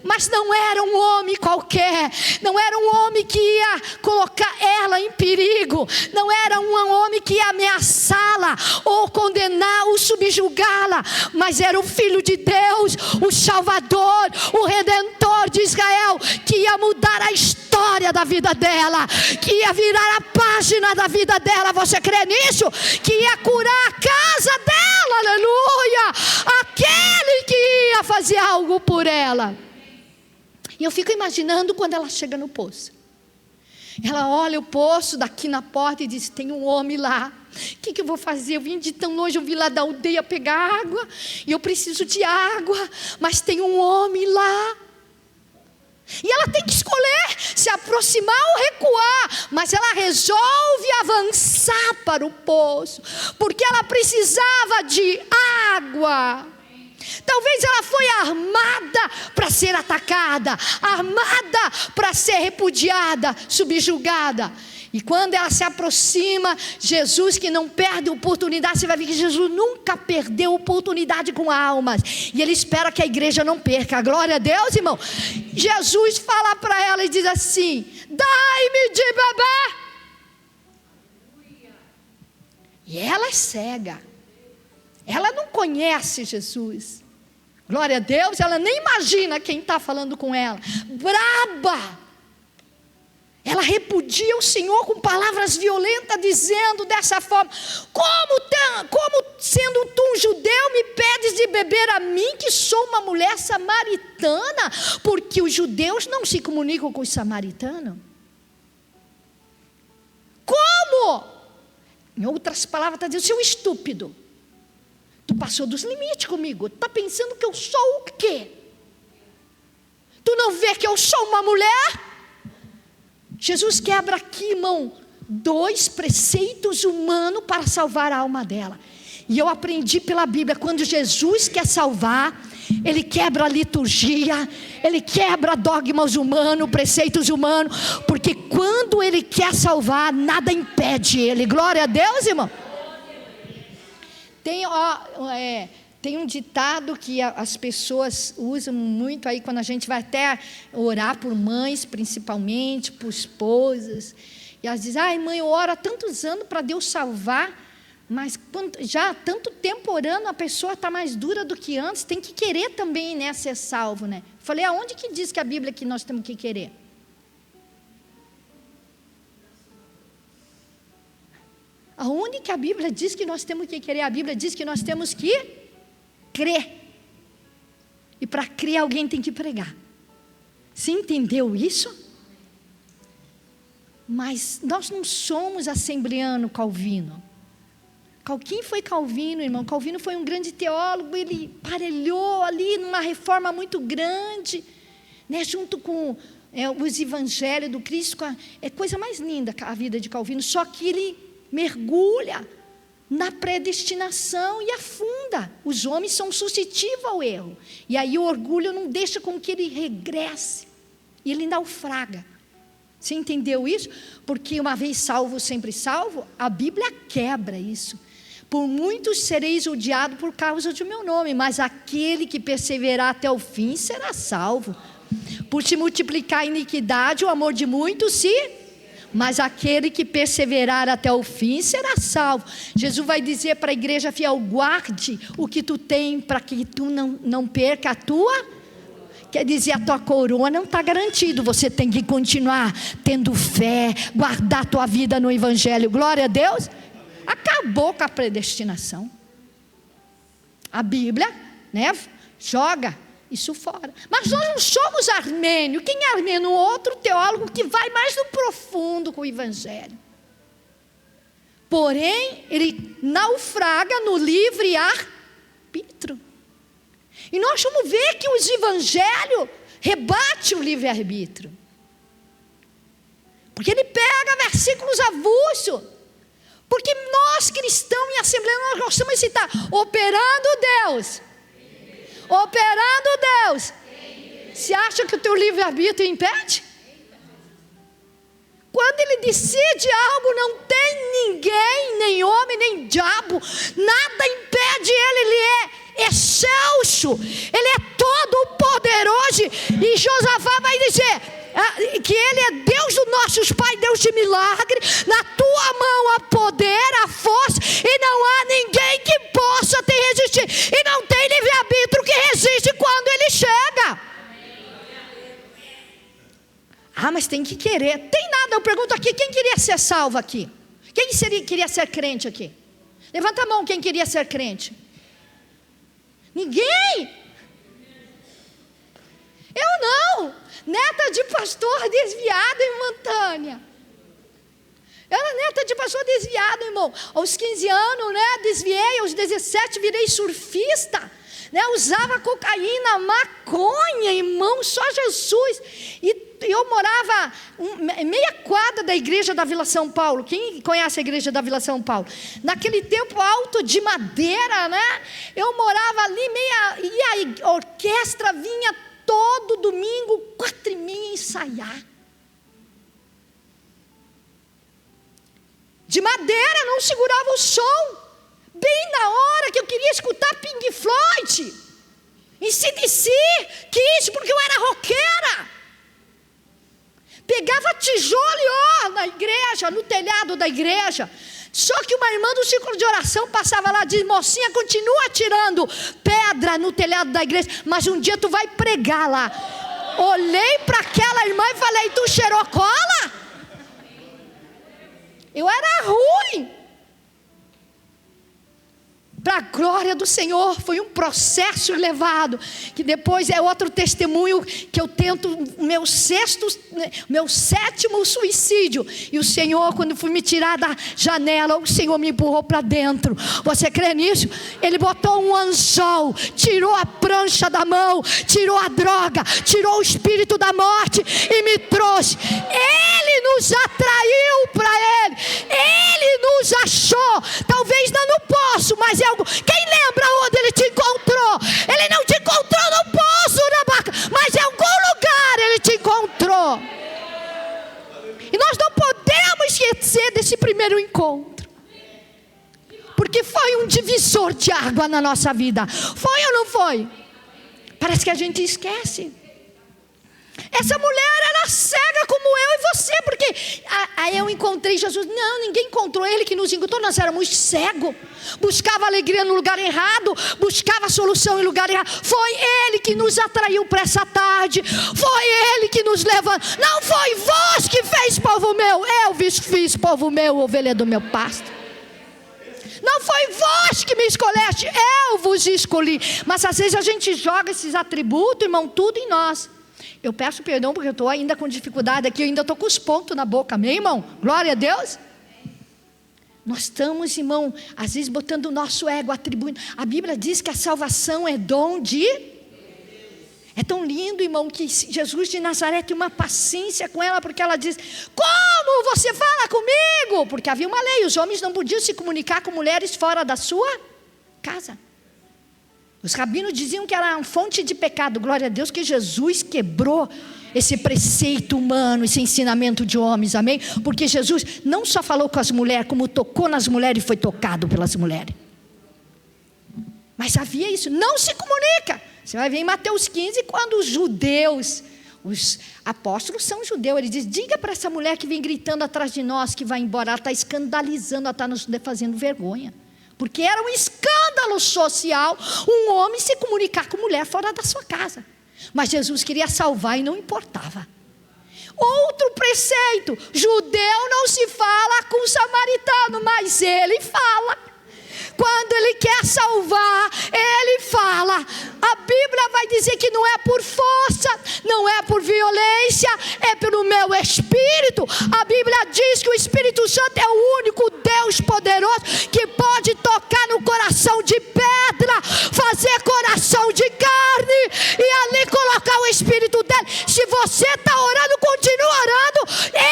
Mas não era um homem qualquer, não era um homem que ia colocar ela em perigo, não era um homem que ia ameaçá-la, ou condenar, ou subjugá-la, mas era o Filho de Deus, o Salvador, o Redentor de Israel, que ia mudar a história da vida dela, que ia virar a página da vida dela. Você crê nisso? Que ia curar a casa dela, aleluia, aquele que ia fazer algo por ela. E eu fico imaginando quando ela chega no poço. Ela olha o poço daqui na porta e diz: tem um homem lá. O que eu vou fazer? Eu vim de tão longe, eu vim lá da aldeia pegar água. E eu preciso de água. Mas tem um homem lá. E ela tem que escolher se aproximar ou recuar, mas ela resolve avançar para o poço, porque ela precisava de água. Talvez ela foi armada para ser atacada, armada para ser repudiada, subjugada. E quando ela se aproxima, Jesus, que não perde oportunidade, você vai ver que Jesus nunca perdeu oportunidade com almas. E Ele espera que a igreja não perca. Glória a Deus, irmão. Jesus fala para ela e diz assim: dai-me de beber. E ela é cega. Ela não conhece Jesus. Glória a Deus, ela nem imagina quem está falando com ela. Braba. Ela repudia o Senhor com palavras violentas, dizendo dessa forma: como sendo tu um judeu me pedes de beber a mim, que sou uma mulher samaritana? Porque os judeus não se comunicam com os samaritanos. Como? Em outras palavras, está dizendo: seu estúpido, tu passou dos limites comigo. Tu está pensando que eu sou o quê? Tu não vê que eu sou uma mulher? Jesus quebra aqui, irmão, 2 preceitos humanos para salvar a alma dela. E eu aprendi pela Bíblia, quando Jesus quer salvar, Ele quebra a liturgia, Ele quebra dogmas humanos, preceitos humanos, porque quando Ele quer salvar, nada impede Ele. Glória a Deus, irmão. Tem um ditado que as pessoas usam muito aí, quando a gente vai até orar por mães, principalmente, por esposas. E elas dizem: ai, mãe, eu oro há tantos anos para Deus salvar, mas já há tanto tempo orando, a pessoa está mais dura do que antes, tem que querer também, né, ser salvo, né? Falei: aonde que diz que a Bíblia que nós temos que querer? Aonde que a Bíblia diz que nós temos que querer? A Bíblia diz que nós temos que crer. E para crer alguém tem que pregar. Você entendeu isso? Mas nós não somos assembleano Calvino. Quem foi Calvino, irmão? Calvino foi um grande teólogo. Ele parelhou ali numa reforma muito grande, né, junto com os evangelhos do Cristo. É coisa mais linda a vida de Calvino. Só que ele mergulha na predestinação e afunda. Os homens são suscetíveis ao erro. E aí o orgulho não deixa com que ele regresse. E ele naufraga. Você entendeu isso? Porque uma vez salvo, sempre salvo, a Bíblia quebra isso. Por muitos sereis odiados por causa do meu nome, mas aquele que perseverar até o fim será salvo. Por se multiplicar a iniquidade, o amor de muitos se... mas aquele que perseverar até o fim será salvo. Jesus vai dizer para a igreja fiel: guarde o que tu tem, para que tu não perca a tua. Quer dizer, a tua coroa não está garantido. Você tem que continuar tendo fé, guardar a tua vida no Evangelho. Glória a Deus. Acabou com a predestinação. A Bíblia, né, joga isso fora. Mas nós não somos armênios. Quem é armênio? Outro teólogo que vai mais no profundo com o Evangelho. Porém, ele naufraga no livre-arbítrio. E nós vamos ver que os Evangelhos rebatem o livre-arbítrio. Porque ele pega versículos avulsos. Porque nós, cristãos em assembleia, nós gostamos de citar: operando Deus. Operando Deus. Você acha que o teu livre-arbítrio impede? Quando ele decide algo, não tem ninguém, nem homem, nem diabo, nada impede ele é excelso, ele é todo poderoso. E Josafá vai dizer que ele é Deus dos nossos pais, Deus de milagre. Na tua mão há poder, há força, e não há ninguém que possa te resistir. E não tem livre-arbítrio que resiste quando ele chega. Ah, mas tem que querer. Tem nada. Eu pergunto aqui: quem queria ser salvo aqui? Quem queria ser crente aqui? Levanta a mão quem queria ser crente. Ninguém. Eu não. Neta de pastor desviado em Montânia. Eu era neta de pastor desviado, irmão. Aos 15 anos, né, desviei. Aos 17 virei surfista, né, usava cocaína, maconha, irmão, só Jesus. E eu morava meia quadra da igreja da Vila São Paulo. Quem conhece a igreja da Vila São Paulo? Naquele tempo alto de madeira, né? Eu morava ali e a orquestra vinha todo domingo 4h30 ensaiar. De madeira, não segurava o som. Bem na hora que eu queria escutar Pink Floyd, AC/DC, Kiss, porque eu era roqueira. Pegava tijolo e na igreja, no telhado da igreja. Só que uma irmã do círculo de oração passava lá e dizia: mocinha, continua tirando pedra no telhado da igreja, mas um dia tu vai pregar lá. Olhei para aquela irmã e falei: tu cheirou cola? Eu era ruim. Para a glória do Senhor, foi um processo elevado, que depois é outro testemunho, que eu tento meu 7º suicídio, e o Senhor, quando fui me tirar da janela, o Senhor me empurrou para dentro. Você crê nisso? Ele botou um anzol, tirou a prancha da mão, tirou a droga, tirou o espírito da morte e me trouxe. Ele nos atraiu para Ele, Ele nos achou. Talvez não posso, mas é algo. Quem lembra onde Ele te encontrou? Ele não te encontrou no poço, na barca, mas em algum lugar Ele te encontrou. E nós não podemos esquecer desse primeiro encontro, porque foi um divisor de água na nossa vida. Foi ou não foi? Parece que a gente esquece. Essa mulher era cega como eu e você, porque aí eu encontrei Jesus. Não, ninguém encontrou, Ele que nos encontrou. Nós éramos cegos, buscava alegria no lugar errado, buscava solução em lugar errado. Foi Ele que nos atraiu para essa tarde, foi Ele que nos levantou. Não foi vós que fez, povo meu, eu fiz, povo meu, ovelha do meu pasto. Não foi vós que me escolheste, eu vos escolhi. Mas às vezes a gente joga esses atributos, irmão, tudo em nós. Eu peço perdão porque eu estou ainda com dificuldade aqui, eu ainda estou com os pontos na boca, amém, irmão? Glória a Deus. Nós estamos, irmão, às vezes botando o nosso ego, atribuindo. A Bíblia diz que a salvação é dom de... É tão lindo, irmão, que Jesus de Nazaré tem uma paciência com ela, porque ela diz: como você fala comigo? Porque havia uma lei, os homens não podiam se comunicar com mulheres fora da sua casa. Os rabinos diziam que era uma fonte de pecado. Glória a Deus que Jesus quebrou esse preceito humano, esse ensinamento de homens, amém? Porque Jesus não só falou com as mulheres, como tocou nas mulheres e foi tocado pelas mulheres. Mas havia isso, não se comunica. Você vai ver em Mateus 15, quando os judeus, os apóstolos são judeus, ele diz: diga para essa mulher que vem gritando atrás de nós que vai embora, ela está escandalizando, ela está nos fazendo vergonha. Porque era um escândalo social um homem se comunicar com mulher fora da sua casa. Mas Jesus queria salvar e não importava. Outro preceito: judeu não se fala com samaritano, mas ele fala. Quando Ele quer salvar, Ele fala. A Bíblia vai dizer que não é por força, não é por violência, é pelo meu Espírito. A Bíblia diz que o Espírito Santo é o único Deus poderoso que pode tocar no coração de pedra, fazer coração de carne e ali colocar o Espírito dele. Se você está orando, continua orando.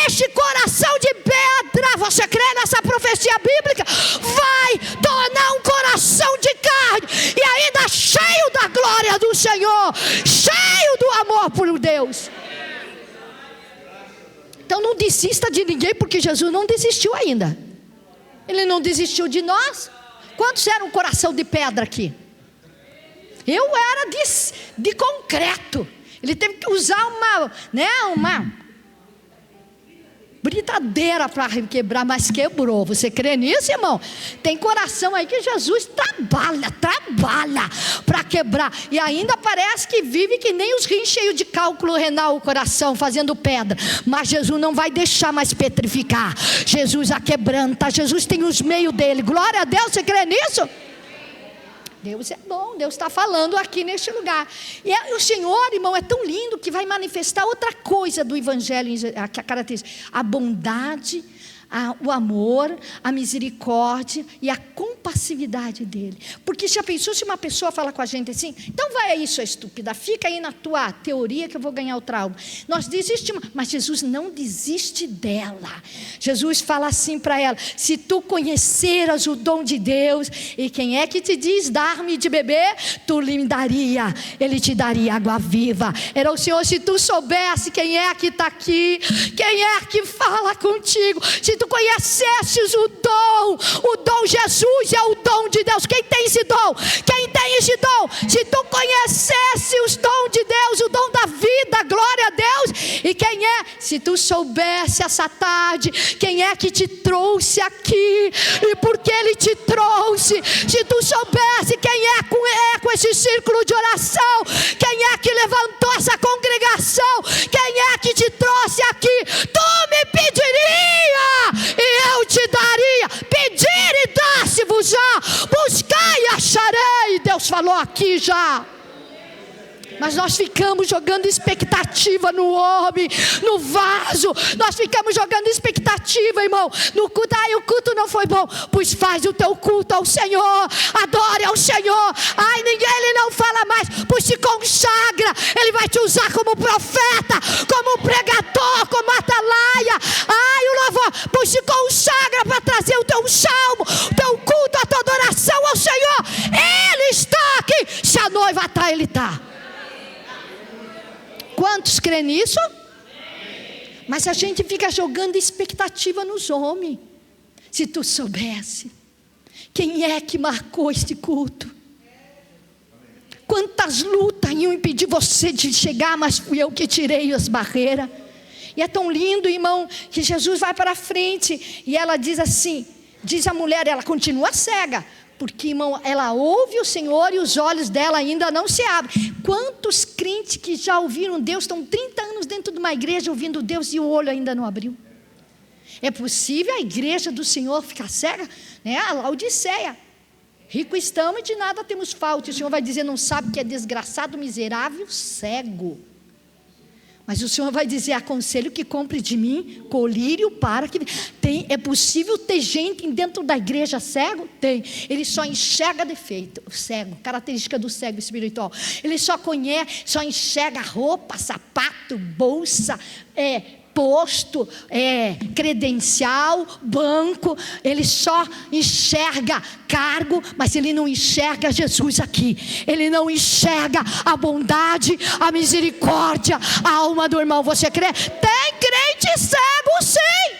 Este coração de pedra, você crê nessa profecia bíblica? Vai tornar um coração de carne e ainda cheio da glória do Senhor, cheio do amor por Deus. Então não desista de ninguém, porque Jesus não desistiu ainda. Ele não desistiu de nós. Quantos eram um coração de pedra aqui? Eu era de concreto. Ele teve que usar uma britadeira para quebrar, mas quebrou. Você crê nisso, irmão? Tem coração aí que Jesus trabalha para quebrar, e ainda parece que vive que nem os rins cheios de cálculo renal, o coração fazendo pedra. Mas Jesus não vai deixar mais petrificar. Jesus a quebranta. Jesus tem os meios dele. Glória a Deus. Você crê nisso? Deus é bom, Deus está falando aqui neste lugar. E o Senhor, irmão, é tão lindo que vai manifestar outra coisa do Evangelho, que a característica: a bondade, o amor, a misericórdia e a compassividade dele. Porque já pensou se uma pessoa fala com a gente assim, então vai aí, sua estúpida, fica aí na tua teoria que eu vou ganhar o trauma. Nós desistimos, mas Jesus não desiste dela. Jesus fala assim para ela, se tu conheceras o dom de Deus, e quem é que te diz dar-me de beber? Tu lhe daria, ele te daria água viva. Era o Senhor, se tu soubesse quem é que está aqui, quem é que fala contigo, se tu conhecesses o dom Jesus é o dom de Deus. Quem tem esse dom? Quem tem esse dom? Se tu conhecesse os dons de Deus, o dom da vida, glória a Deus. E quem é? Se tu soubesse essa tarde, quem é que te trouxe aqui e por que ele te trouxe, se tu soubesse quem é com esse círculo de oração, quem é que levantou essa congregação, quem é que te trouxe aqui, tu me pediria e eu te daria. Pedir e dar-se-vos-á, buscai e acharei. Deus falou aqui já. Mas nós ficamos jogando expectativa no homem, no vaso. Nós ficamos jogando expectativa, irmão, no culto. Ai, o culto não foi bom. Pois faz o teu culto ao Senhor, adore ao Senhor. Ai, ele não fala mais. Pois se consagra, ele vai te usar como profeta, como pregador, como atalaia. Ai, o louvor. Pois se consagra para trazer o teu salmo, o teu culto, a tua adoração ao Senhor. Ele está aqui. Se a noiva está, ele está. Quantos creem nisso? Mas a gente fica jogando expectativa nos homens. Se tu soubesse quem é que marcou este culto, quantas lutas iam impedir você de chegar, mas fui eu que tirei as barreiras. E é tão lindo, irmão, que Jesus vai para frente e ela diz assim, diz a mulher, ela continua cega, porque, irmão, ela ouve o Senhor e os olhos dela ainda não se abrem. Quantos crentes que já ouviram Deus, estão 30 anos dentro de uma igreja ouvindo Deus e o olho ainda não abriu? É possível a igreja do Senhor ficar cega? A Laodiceia. Rico estamos e de nada temos falta. E o Senhor vai dizer, não sabe que é desgraçado, miserável, cego. Mas o Senhor vai dizer, aconselho que compre de mim colírio para que... É possível ter gente dentro da igreja cego? Tem. Ele só enxerga defeito. O cego, característica do cego espiritual. Ele só enxerga roupa, sapato, bolsa, posto, credencial, banco. Ele só enxerga cargo, mas ele não enxerga Jesus aqui. Ele não enxerga a bondade, a misericórdia, a alma do irmão. Você crê? Tem crente cego, sim.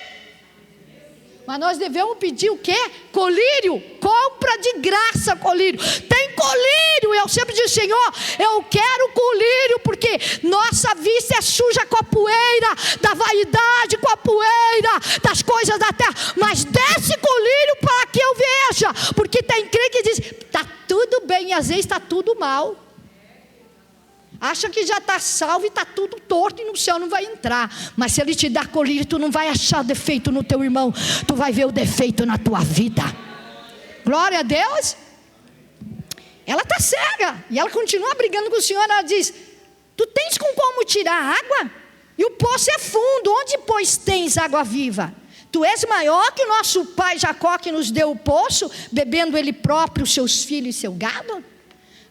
Mas nós devemos pedir o quê? Colírio, compra de graça colírio. Tem colírio, eu sempre digo, Senhor, eu quero colírio, porque nossa vista é suja com a poeira da vaidade, com a poeira das coisas da terra. Mas desce colírio para que eu veja, porque tem crente que diz, está tudo bem, e às vezes está tudo mal. Acha que já está salvo e está tudo torto e no céu não vai entrar. Mas se ele te dar colírio, tu não vai achar defeito no teu irmão, tu vai ver o defeito na tua vida. Glória a Deus. Ela está cega e ela continua brigando com o Senhor. Ela diz, tu tens com como tirar água? E o poço é fundo, onde pois tens água viva? Tu és maior que o nosso pai Jacó, que nos deu o poço, bebendo ele próprio, seus filhos e seu gado?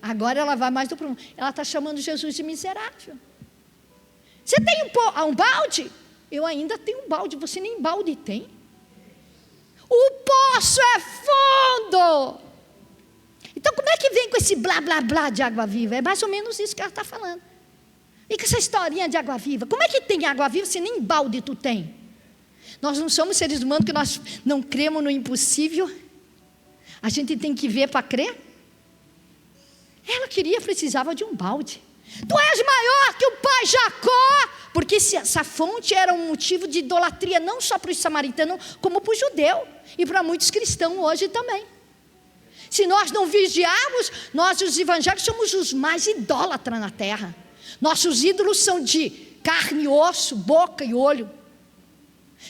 Agora ela vai mais do profundo. Ela está chamando Jesus de miserável. Você tem um balde? Eu ainda tenho um balde. Você nem balde tem. O poço é fundo. Então como é que vem com esse blá blá blá de água viva? É mais ou menos isso que ela está falando. E com essa historinha de água viva? Como é que tem água viva se nem balde tu tem? Nós não somos seres humanos que nós não cremos no impossível. A gente tem que ver para crer. Ela precisava de um balde. Tu és maior que o pai Jacó. Porque essa fonte era um motivo de idolatria, não só para os samaritanos, como para o judeu. E para muitos cristãos hoje também. Se nós não vigiarmos, nós os evangélicos somos os mais idólatras na terra. Nossos ídolos são de carne, osso, boca e olho.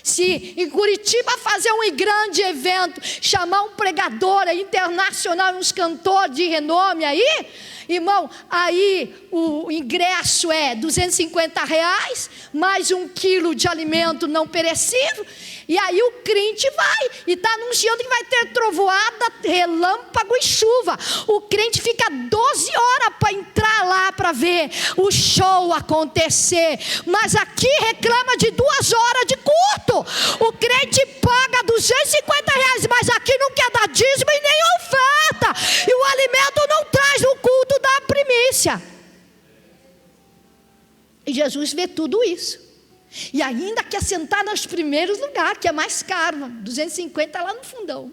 Se em Curitiba fazer um grande evento, chamar um pregador internacional, uns cantores de renome aí, irmão, aí o ingresso é R$250, mais 1 quilo de alimento não perecível, e aí o crente vai, e está anunciando que vai ter trovoada, relâmpago e chuva. O crente fica 12 horas para entrar lá, para ver o show acontecer, mas aqui reclama de 2 horas de culto. O crente paga R$250, mas aqui não quer dar dízimo e nem oferta, e o alimento não traz o culto da primícia. E Jesus vê tudo isso, e ainda quer sentar nos primeiros lugares, que é mais caro, 250 lá no fundão,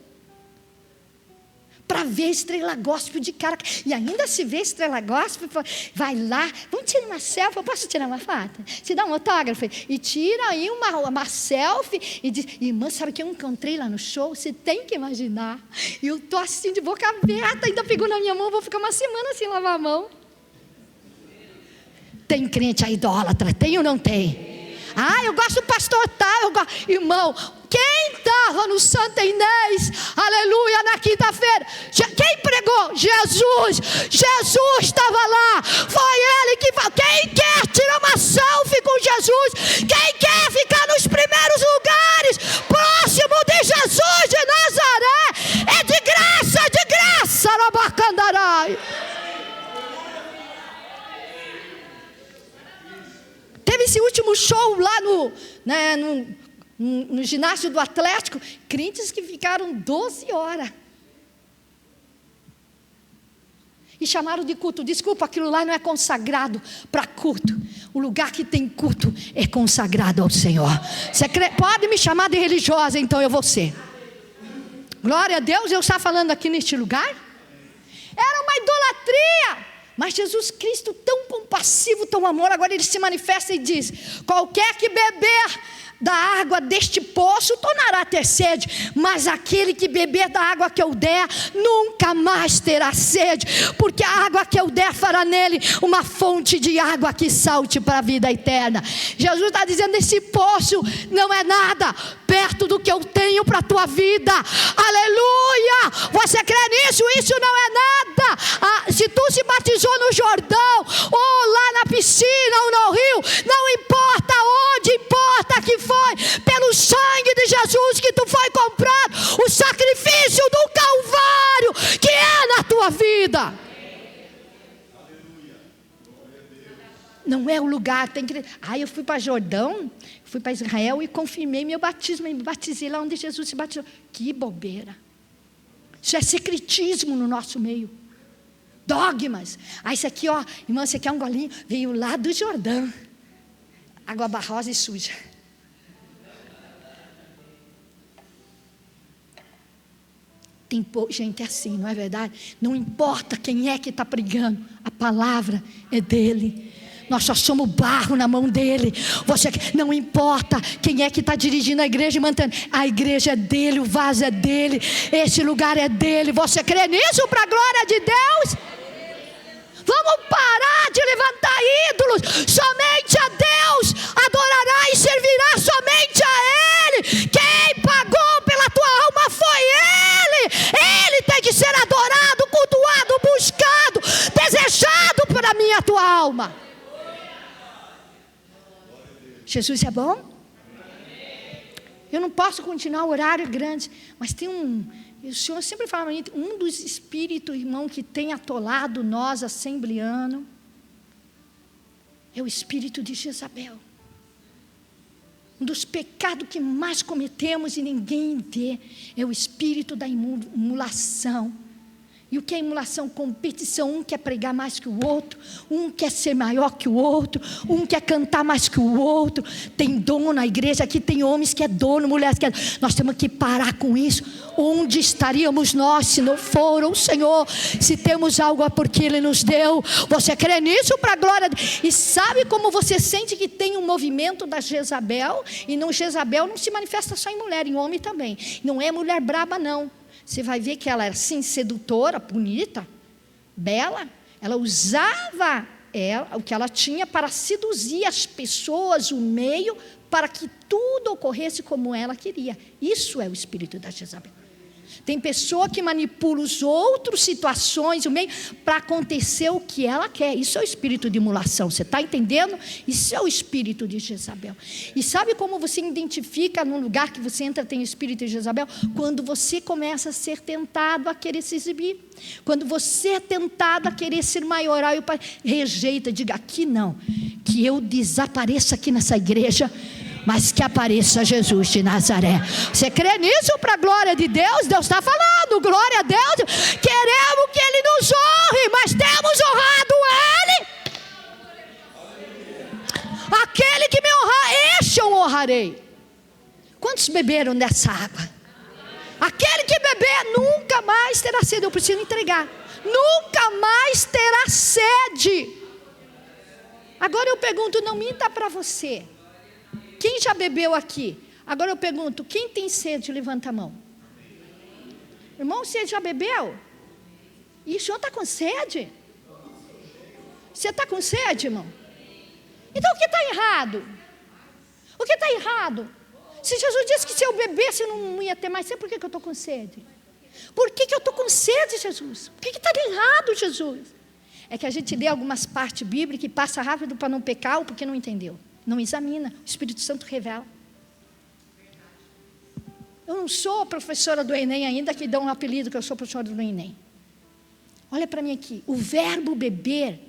para ver estrela gospel de cara. E ainda se vê estrela gospel, vai lá, vamos tirar uma selfie, eu posso tirar uma foto? Te dá um autógrafo? E tira aí uma selfie, e diz, irmã, sabe o que eu encontrei lá no show? Você tem que imaginar, e eu estou assim de boca aberta, ainda pegou na minha mão, vou ficar uma semana sem lavar a mão. Tem crente a idólatra, tem ou não tem? Eu gosto do pastor tal, irmão, quem estava no Santa Inês, aleluia, na quinta-feira? Quem pregou? Jesus estava lá, foi ele que falou. Quem quer tirar uma selfie com Jesus? Quem quer ficar nos primeiros lugares, próximo de Jesus de Nazaré? É de graça, Rabacandarai. Teve esse último show lá no ginásio do Atlético, crentes que ficaram 12 horas. E chamaram de culto. Desculpa, aquilo lá não é consagrado para culto. O lugar que tem culto é consagrado ao Senhor. Você pode me chamar de religiosa, então eu vou ser. Glória a Deus, eu estava falando aqui neste lugar. Era uma idolatria. Mas Jesus Cristo, tão compassivo, tão amor, agora ele se manifesta e diz: qualquer que beber da água deste poço tornará a ter sede, mas aquele que beber da água que eu der nunca mais terá sede, porque a água que eu der fará nele uma fonte de água que salte para a vida eterna. Jesus está dizendo: esse poço não é nada perto do que eu tenho para a tua vida. Aleluia! Você crê nisso? Isso não é nada. Se tu se batizou no Jordão, ou lá na piscina, ou no rio, não importa onde, importa que foi pelo sangue de Jesus que tu foi comprado, o sacrifício do Calvário que é na tua vida. Não é o lugar, tem que... eu fui para Jordão, fui para Israel e confirmei meu batismo, me batizei lá onde Jesus se batizou. Que bobeira. Isso é secretismo no nosso meio. Dogmas. Isso aqui, irmã, você quer um golinho? Veio lá do Jordão. Água barrosa e suja. Tem gente assim, não é verdade? Não importa quem é que está pregando, a palavra é dele. Nós só somos barro na mão dele. Não importa quem é que está dirigindo a igreja e mantendo. A igreja é dele, o vaso é dele, esse lugar é dele. Você crê nisso para a glória de Deus? Vamos parar de levantar ídolos. Somente a Deus adorará e servirá somente a Ele. Quem pagou pela tua alma foi Ele. Ele tem que ser adorado, cultuado, buscado, desejado para a minha tua alma. Jesus é bom? Eu não posso continuar, o horário é grande, mas tem o Senhor sempre fala para mim, um dos espíritos, irmão, que tem atolado nós, assembleanos, é o espírito de Jezabel. Um dos pecados que mais cometemos e ninguém vê, é o espírito da emulação. E o que é emulação? Competição. Um quer pregar mais que o outro, um quer ser maior que o outro, um quer cantar mais que o outro. Tem dono na igreja, aqui tem homens que é dono, mulheres que é dono. Nós temos que parar com isso. Onde estaríamos nós se não for o Senhor? Se temos algo é porque Ele nos deu. Você crê nisso para a glória de Deus? E sabe como você sente que tem um movimento da Jezabel? E Jezabel não se manifesta só em mulher, em homem também. Não é mulher braba não. Você vai ver que ela era assim, sedutora, bonita, bela. Ela usava o que ela tinha para seduzir as pessoas, o meio, para que tudo ocorresse como ela queria. Isso é o espírito da Jezabel. Tem pessoa que manipula os outros, situações, o meio, para acontecer o que ela quer. Isso é o espírito de emulação, você está entendendo? Isso é o espírito de Jezabel. E sabe como você identifica num lugar que você entra tem o espírito de Jezabel? Quando você começa a ser tentado a querer se exibir. Quando você é tentado a querer ser maioral, e o pai rejeita, diga, aqui não, que eu desapareça aqui nessa igreja, mas que apareça Jesus de Nazaré. Você crê nisso para a glória de Deus? Deus está falando, glória a Deus. Queremos que Ele nos honre, mas temos honrado Ele. Aquele que me honrar, este eu honrarei. Quantos beberam dessa água? Aquele que beber nunca mais terá sede. Eu preciso entregar. Nunca mais terá sede. Agora eu pergunto, não minta para você. Quem já bebeu aqui? Agora eu pergunto, quem tem sede, levanta a mão. Irmão, você já bebeu? E o senhor está com sede? Você está com sede, irmão? Então o que está errado? O que está errado? Se Jesus disse que se eu bebesse eu não ia ter mais sede, por que eu estou com sede? Por que eu estou com sede, Jesus? Por que está errado, Jesus? É que a gente lê algumas partes bíblicas e passa rápido para não pecar ou porque não entendeu. Não examina, o Espírito Santo revela. Eu não sou professora do Enem ainda, que dão um apelido que eu sou professora do Enem. Olha para mim aqui, o verbo beber,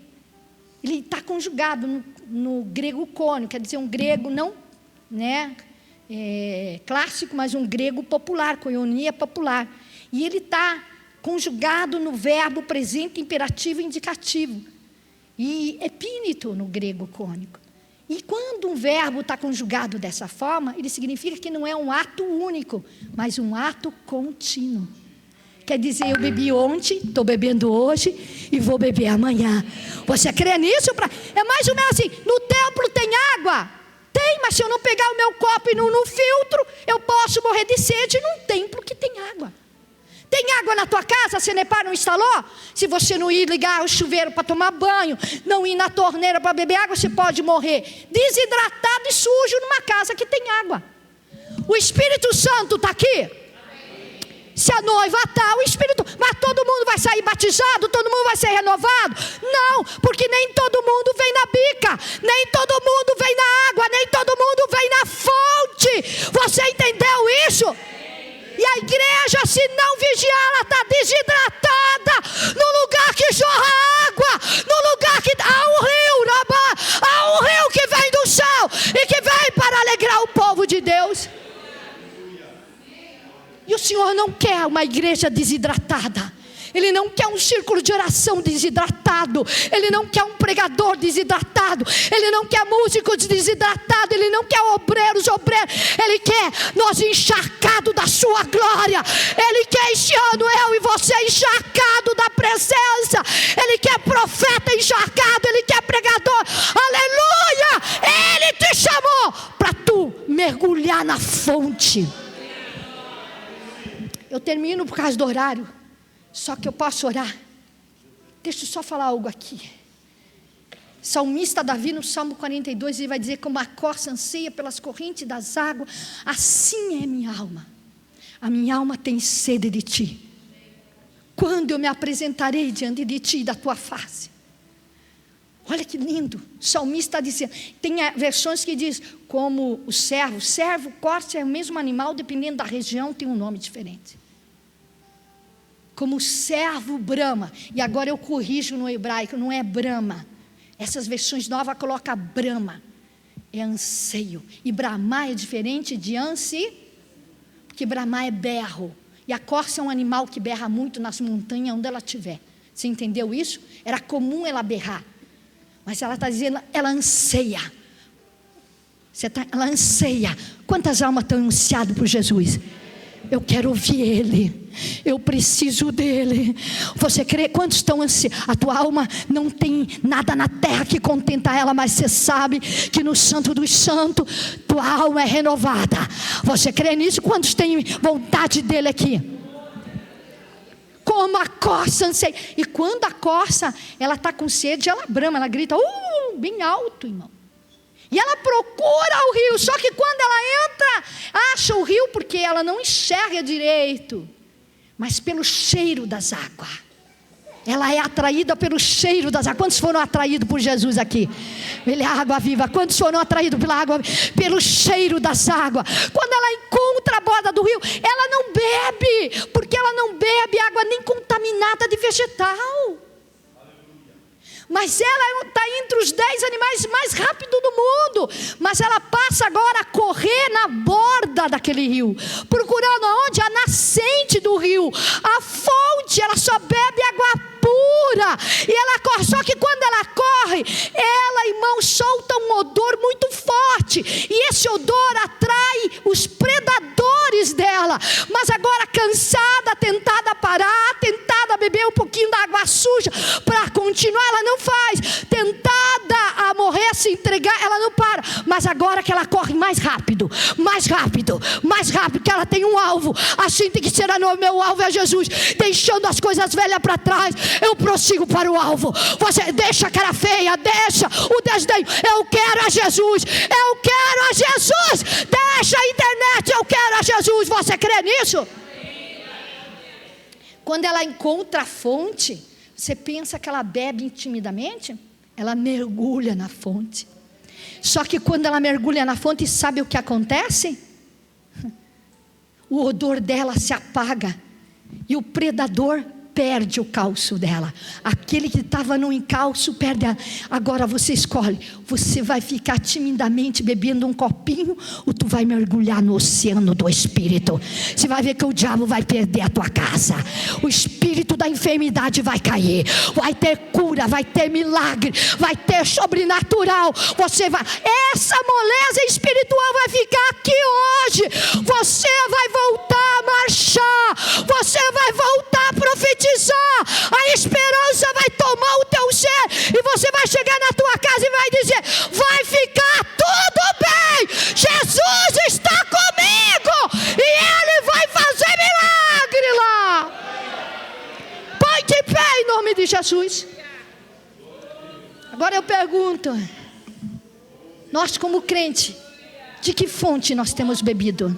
ele está conjugado no grego cônico, quer dizer, um grego não clássico, mas um grego popular, coinonia popular. E ele está conjugado no verbo presente, imperativo e indicativo. E epínito no grego cônico. E quando um verbo está conjugado dessa forma, ele significa que não é um ato único, mas um ato contínuo. Quer dizer, eu bebi ontem, estou bebendo hoje e vou beber amanhã. Você crê nisso? É mais ou menos assim, no templo tem água? Tem, mas se eu não pegar o meu copo e no filtro, eu posso morrer de sede num templo que tem água. Tem água na tua casa, a Sanepar não instalou? Se você não ir ligar o chuveiro para tomar banho, não ir na torneira para beber água, você pode morrer desidratado e sujo numa casa que tem água. O Espírito Santo está aqui? Se a noiva está, o Espírito... Mas todo mundo vai sair batizado? Todo mundo vai ser renovado? Não, porque nem todo mundo vem na bica, nem todo mundo vem na água, nem todo mundo vem na fonte. Você entendeu isso? E a igreja, se não vigiar, ela está desidratada no lugar que jorra água, no lugar que há um rio que vem do céu e que vem para alegrar o povo de Deus. E o Senhor não quer uma igreja desidratada. Ele não quer um círculo de oração desidratado. Ele não quer um pregador desidratado. Ele não quer músicos desidratado. Ele não quer obreiros. Ele quer nós encharcados da sua glória. Ele quer este ano eu e você encharcado da presença. Ele quer profeta encharcado. Ele quer pregador. Aleluia! Ele te chamou para tu mergulhar na fonte. Eu termino por causa do horário. Só que eu posso orar. Deixa eu só falar algo aqui. Salmista Davi, no Salmo 42, ele vai dizer: como a corça anseia pelas correntes das águas, assim é minha alma. A minha alma tem sede de ti. Quando eu me apresentarei diante de ti, da tua face? Olha que lindo. O salmista está dizendo, tem versões que diz, como o servo, corça é o mesmo animal, dependendo da região, tem um nome diferente. Como o servo brama, e agora eu corrijo no hebraico, não é brama. Essas versões novas colocam brama, é anseio. E bramar é diferente de porque bramar é berro. E a corça é um animal que berra muito nas montanhas, onde ela estiver. Você entendeu isso? Era comum ela berrar. Mas ela está dizendo, ela anseia. Ela anseia. Quantas almas estão ansiadas por Jesus? Eu quero ouvir Ele. Eu preciso dEle. Você crê? Quantos estão ansiosos? A tua alma não tem nada na terra que contenta ela, mas você sabe que no Santo dos Santos tua alma é renovada. Você crê nisso? Quantos têm vontade dEle aqui? Como a corça anseia. E quando a corça ela está com sede, ela brama, ela grita bem alto, irmão. E ela procura o rio, só que quando ela entra, acha o rio porque ela não enxerga direito, mas pelo cheiro das águas. Ela é atraída pelo cheiro das águas. Quantos foram atraídos por Jesus aqui? Ele é a água viva. Quantos foram atraídos pela água? Pelo cheiro das águas. Quando ela encontra a borda do rio, ela não bebe, porque ela não bebe água nem contaminada de vegetal. Mas ela está entre os 10 animais mais rápidos do mundo. Mas ela passa agora a correr na borda daquele rio, procurando aonde? A nascente do rio, a fonte. Ela só bebe água pura. E ela corre, só que quando ela corre, ela, irmão, solta um odor muito forte. E esse odor atrai os predadores dela. Mas agora cansada, tentada a parar, tentada a beber um pouquinho da água suja para continuar, ela não faz. Tentada a morrer, a se entregar, ela não para. Mas agora que ela corre mais rápido, mais rápido, mais rápido, que ela tem um alvo. Assim tem que ser o meu alvo é Jesus. Deixando as coisas velhas para trás, eu prossigo para o alvo. Você deixa a cara feia, deixa o desdenho. Eu quero a Jesus, eu quero a Jesus. Deixa a internet, eu quero a Jesus. Você crê nisso? Quando ela encontra a fonte, você pensa que ela bebe timidamente? Ela mergulha na fonte. Só que quando ela mergulha na fonte, sabe o que acontece? O odor dela se apaga e o predador perde o calço dela. Aquele que estava no encalço perde. Agora você escolhe. Você vai ficar timidamente bebendo um copinho, ou tu vai mergulhar no oceano do Espírito? Você vai ver que o diabo vai perder a tua casa. O espírito da enfermidade vai cair. Vai ter cura, vai ter milagre, vai ter sobrenatural. Você vai. Essa moleza espiritual vai ficar aqui hoje. Você vai voltar a marchar. Você vai voltar a profetizar. A esperança vai tomar o teu ser, e você vai chegar na tua casa e vai dizer: vai ficar tudo bem, Jesus está comigo e Ele vai fazer milagre lá. Põe de pé em nome de Jesus. Agora eu pergunto, nós como crente, de que fonte nós temos bebido?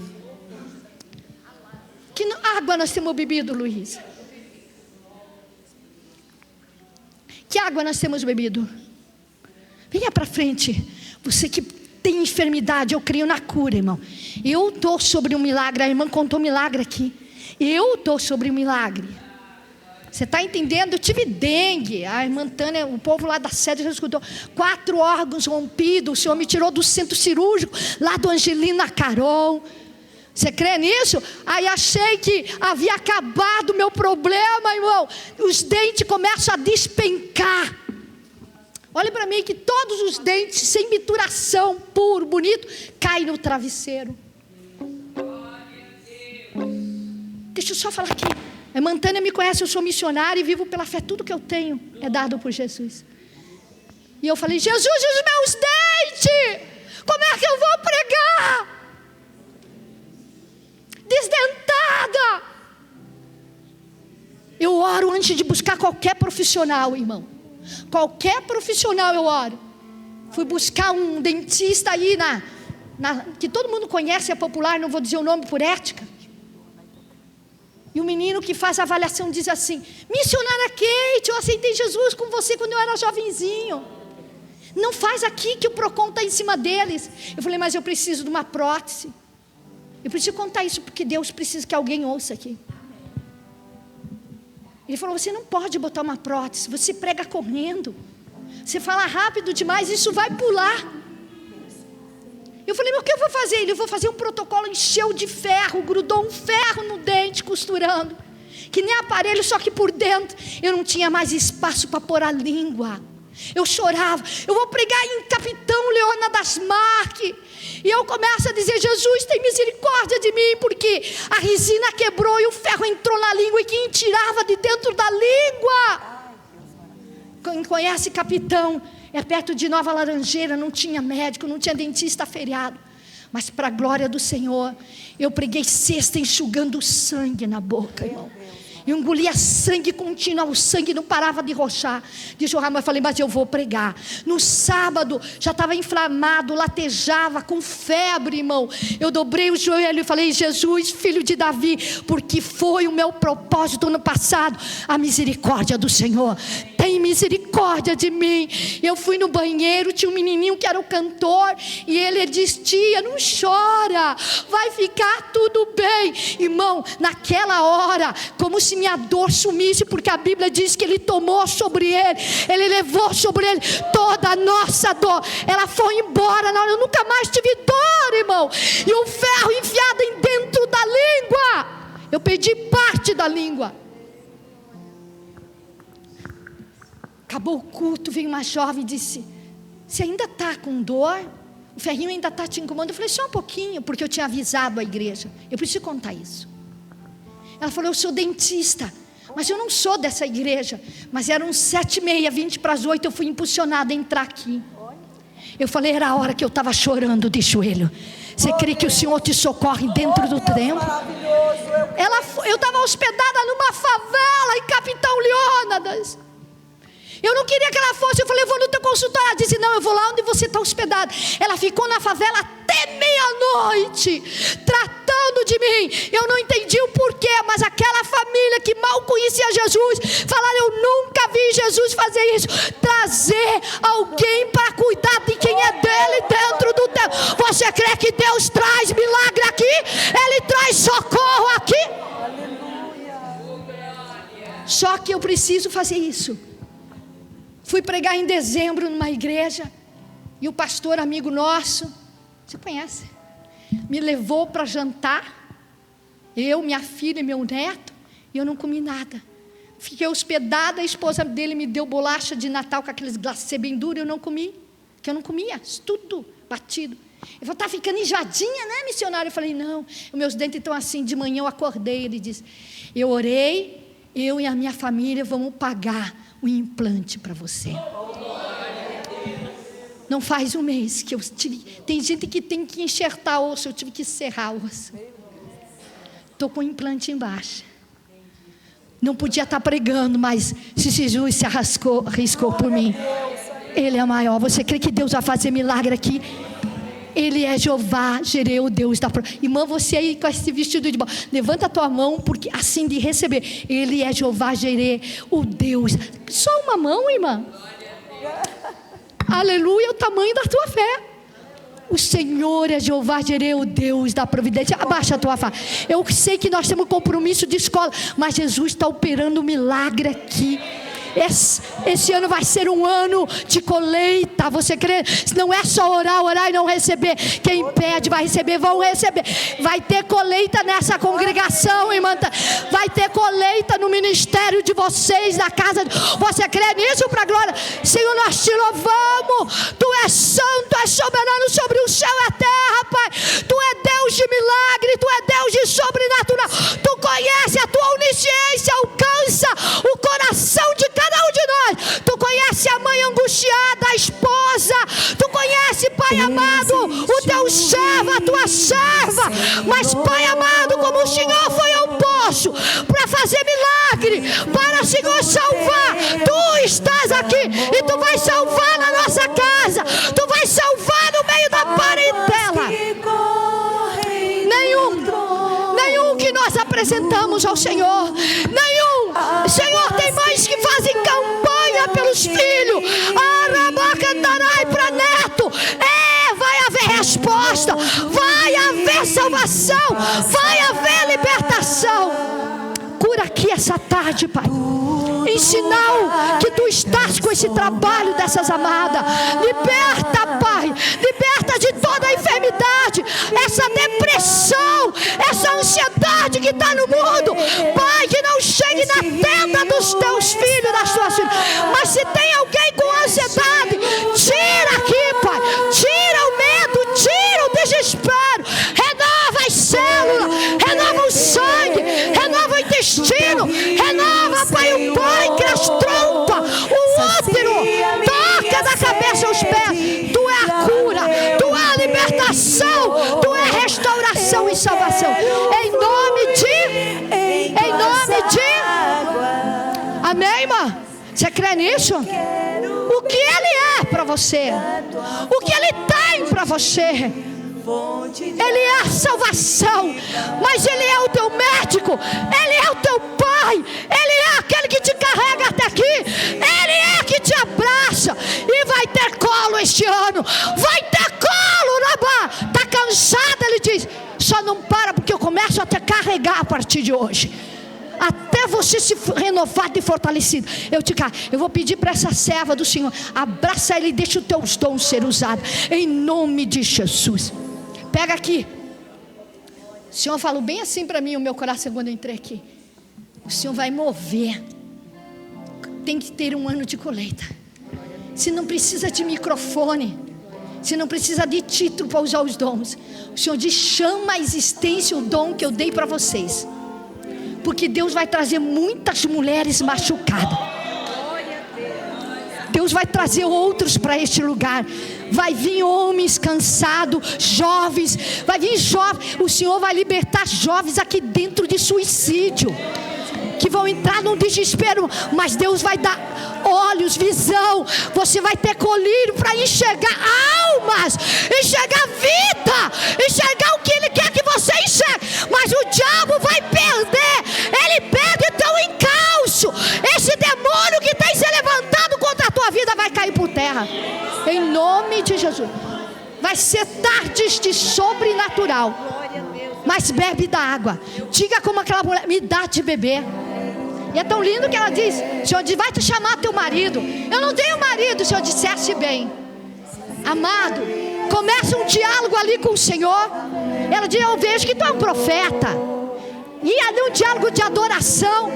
Que água nós temos bebido, Luiz? Que água nós temos bebido? Venha para frente. Você que tem enfermidade, eu creio na cura, irmão. Eu estou sobre um milagre. A irmã contou um milagre aqui. Eu estou sobre um milagre. Você está entendendo? Eu tive dengue. A irmã Tânia, o povo lá da sede já escutou. 4 órgãos rompidos. O Senhor me tirou do centro cirúrgico, lá do Angelina Carol. Você crê nisso? Aí achei que havia acabado o meu problema, irmão. Os dentes começam a despencar. Olha para mim que todos os dentes, sem mituração, puro, bonito, caem no travesseiro. Deixa eu só falar aqui. A irmã Tânia me conhece, eu sou missionária e vivo pela fé. Tudo que eu tenho é dado por Jesus. E eu falei: Jesus, os meus dentes, como é que eu vou pregar? Desdentada. Eu oro antes de buscar qualquer profissional, irmão. Qualquer profissional eu oro. Fui buscar um dentista aí que todo mundo conhece, é popular, não vou dizer o nome por ética. E o menino que faz a avaliação diz assim: missionária Kate, eu aceitei Jesus com você quando eu era jovenzinho. Não faz aqui que o Procon está em cima deles. Eu falei: mas eu preciso de uma prótese. Eu preciso contar isso porque Deus precisa que alguém ouça aqui. Ele falou: você não pode botar uma prótese, você prega correndo, você fala rápido demais, isso vai pular. Eu falei: mas o que eu vou fazer? Ele: eu vou fazer um protocolo, encheu de ferro, grudou um ferro no dente, costurando, que nem aparelho, só que por dentro. Eu não tinha mais espaço para pôr a língua. Eu chorava. Eu vou pregar em Capitão Leona das Marques. E eu começo a dizer: Jesus, tem misericórdia de mim, porque a resina quebrou e o ferro entrou na língua, e quem tirava de dentro da língua? Quem conhece Capitão, é perto de Nova Laranjeira, não tinha médico, não tinha dentista feriado. Mas para a glória do Senhor, eu preguei sexta enxugando sangue na boca, irmão. Eu engolia sangue contínuo, o sangue não parava de jorrar, mas eu falei, mas eu vou pregar. No sábado, já estava inflamado, latejava, com febre, irmão. Eu dobrei o joelho e falei, Jesus, filho de Davi, porque foi o meu propósito no passado, a misericórdia do Senhor. Tem misericórdia de mim. Eu fui no banheiro, tinha um menininho que era o cantor, e ele disse, tia, não chora, vai ficar tudo bem. Irmão, naquela hora, como se minha dor sumisse, porque a Bíblia diz que ele tomou sobre ele, ele levou sobre ele toda a nossa dor, ela foi embora. Não, eu nunca mais tive dor, irmão. E um ferro enfiado em dentro da língua, eu perdi parte da língua. Acabou o culto, veio uma jovem e disse, você ainda está com dor? O ferrinho ainda está te incomodando? Eu falei, só um pouquinho, porque eu tinha avisado a igreja. Eu preciso contar isso. Ela falou, eu sou dentista, mas eu não sou dessa igreja. Mas eram 7h30, 7:20, eu fui impulsionada a entrar aqui. Eu falei, era a hora que eu estava chorando de joelho. Você crê que o Senhor te socorre dentro do templo? Eu estava hospedada numa favela em Capitão Leônidas. Eu não queria que ela fosse. Eu falei, eu vou no teu consultório. Ela disse, não, eu vou lá onde você está hospedada. Ela ficou na favela até meia-noite, tratando de mim. Eu não entendi o porquê, mas aquela família que mal conhecia Jesus, falaram, eu nunca vi Jesus fazer isso. Trazer alguém para cuidar de quem é dele dentro do templo. Você crê que Deus traz milagre aqui? Ele traz socorro aqui? Só que eu preciso fazer isso. Fui pregar em dezembro numa igreja, e o pastor amigo nosso, você conhece, me levou para jantar, eu, minha filha e meu neto, e eu não comi nada. Fiquei hospedada, a esposa dele me deu bolacha de Natal com aqueles glacê bem duros, eu não comi, porque eu não comia, tudo batido. Ele falou, está ficando enjoadinha, né, missionário? Eu falei, não, os meus dentes estão assim. De manhã eu acordei, ele disse, eu orei, eu e a minha família vamos pagar o implante para você. Não faz um mês que eu tive. Tem gente que tem que enxertar osso, eu tive que serrar osso. Estou com o implante embaixo. Não podia estar pregando, mas se Jesus se arriscou por mim, Ele é maior. Você crê que Deus vai fazer milagre aqui? Ele é Jeová Jireh, o Deus da provisão. Irmã, você aí com esse vestido de bola, levanta a tua mão, porque assim de receber. Ele é Jeová Jireh, o Deus. Só uma mão, irmã. Aleluia, o tamanho da tua fé. O Senhor é Jeová Jireh, o Deus da providência. Abaixa a tua face. Eu sei que nós temos compromisso de escola, mas Jesus está operando um milagre aqui. Esse ano vai ser um ano de colheita. Você crê? Não é só orar e não receber. Quem pede vai receber, vão receber. Vai ter colheita nessa congregação, irmã. Vai ter colheita no ministério de vocês, na casa. Você crê nisso para a glória? Senhor, nós te louvamos. Tu és santo, és soberano sobre o céu e a terra, Pai. Tu é Deus de milagre, tu é Deus de sobrenatural. Tu conhece, a tua onisciência alcança o coração de cada um de nós. Tu conhece a mãe angustiada, a esposa. Tu conhece, Pai amado, o teu servo, a tua serva. Mas, Pai amado, como o Senhor foi ao poço para fazer milagre, para o Senhor salvar, Tu estás aqui e Tu vais salvar na nossa casa. Tu vais salvar no meio da parentela. Nenhum que nós apresentamos ao Senhor. Nenhum. Senhor, tem mães que fazem campanha pelos filhos. Arabacantarai para neto. Vai haver resposta. Vai haver salvação. Vai haver libertação. Cura aqui essa tarde, Pai. Em sinal que Tu estás com esse trabalho dessas amadas. Liberta, Pai. Liberta de toda a enfermidade, essa depressão, essa ansiedade que está no mundo. Pai, que não chegue na tenda dos Teus filhos, das Tuas filhas. Mas se tem alguém com ansiedade, tira aqui, Pai. Tira o medo, tira o desespero. Renova as células, renova o sangue, renova o intestino, renova, Pai, o pâncreas, trompa, o útero. Toca da cabeça aos pés. Tu é a cura, Tu é a libertação, Tu é a restauração e salvação. Em nome de Amém, irmã? Você crê nisso? O que Ele é para você? O que Ele tem para você? Ele é a salvação, mas Ele é o teu médico, Ele é o teu pai, Ele é aquele que te carrega até aqui, Ele é que te abraça. E vai ter colo este ano, vai ter colo, Rabá. Está cansada? Ele diz, só não para porque eu começo a te carregar a partir de hoje, até você se renovado e fortalecido. Eu vou pedir para essa serva do Senhor, abraça Ele e deixa os teus dons ser usados, em nome de Jesus. Pega aqui. O Senhor falou bem assim para mim, o meu coração, quando eu entrei aqui. O Senhor vai mover. Tem que ter um ano de colheita. Se não precisa de microfone, se não precisa de título para usar os dons, o Senhor diz, chama a existência o dom que eu dei para vocês, porque Deus vai trazer muitas mulheres machucadas. Deus vai trazer outros para este lugar. Vai vir homens cansados, jovens. Vai vir jovens. O Senhor vai libertar jovens aqui dentro de suicídio, que vão entrar num desespero, mas Deus vai dar olhos, visão. Você vai ter colírio para enxergar almas, enxergar vida, enxergar o que Ele quer que você enxergue. Mas o diabo vai perder. Ele perde teu encalço. Esse demônio que tem se levantado contra a tua vida vai cair por terra, em nome de Jesus. Vai ser tardes de sobrenatural, mas bebe da água. Diga como aquela mulher, me dá de beber. E é tão lindo que ela diz, o Senhor diz, vai te chamar teu marido. Eu não tenho marido. O Senhor dissesse bem, amado, começa um diálogo ali com o Senhor. Ela diz, eu vejo que tu é um profeta. E ali um diálogo de adoração.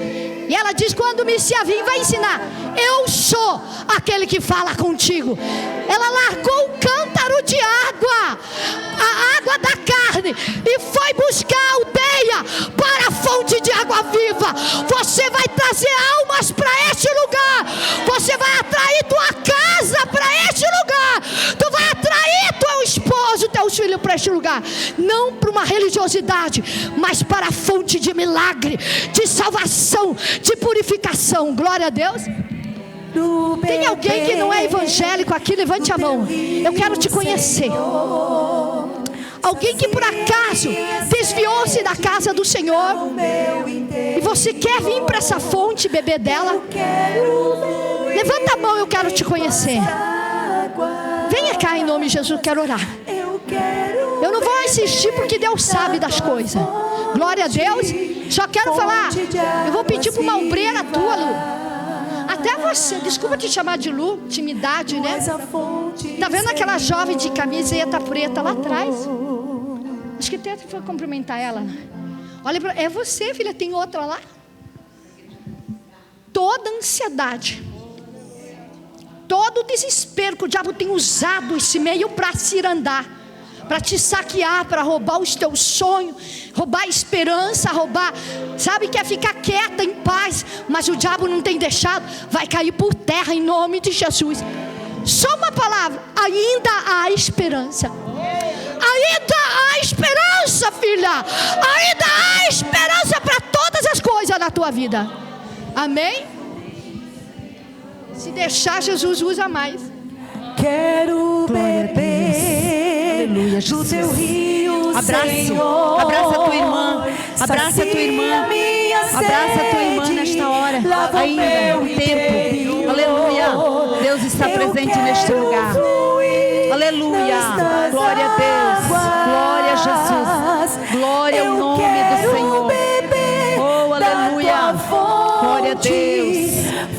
E ela diz, quando me se vir, vai ensinar, eu sou aquele que fala contigo. Ela largou um cântaro de água, a água da carne, e foi buscar a aldeia para a fonte de água viva. Você vai trazer almas para este lugar. Você vai atrair tua casa para este lugar. Tu vai atrair teu esposo, teus filhos para este lugar. Não para uma religiosidade, mas para a fonte de milagre, de salvação, de purificação. Glória a Deus. Tem alguém que não é evangélico aqui? Levante a mão. Eu quero te conhecer. Alguém que por acaso desviou-se da casa do Senhor e você quer vir para essa fonte beber dela? Levanta a mão, eu quero te conhecer. Venha cá em nome de Jesus, eu quero orar. Eu não vou insistir porque Deus sabe das coisas. Glória a Deus. Só quero falar, eu vou pedir para uma obreira tua, Lu. Até você, desculpa te chamar de Lu, intimidade, né? Tá vendo aquela jovem de camiseta preta lá atrás? Acho que até foi cumprimentar ela. Olha, é você, filha, tem outra lá? Toda ansiedade, todo desespero que o diabo tem usado esse meio para cirandar, para te saquear, para roubar os teus sonhos, roubar a esperança, roubar, sabe, quer ficar quieta, em paz, mas o diabo não tem deixado, vai cair por terra em nome de Jesus. Só uma palavra, ainda há esperança. Ainda há esperança, filha. Ainda há esperança para todas as coisas na tua vida. Amém? Se deixar, Jesus usa mais. Quero beber do teu rio, Senhor. Abraça a tua irmã. Abraça a tua irmã. Abraça a tua irmã nesta hora. Ainda o tempo. Aleluia. Deus está presente neste lugar. Aleluia. Glória a Deus. Glória a Jesus. Glória ao nome do Senhor. Oh, aleluia. Glória a Deus.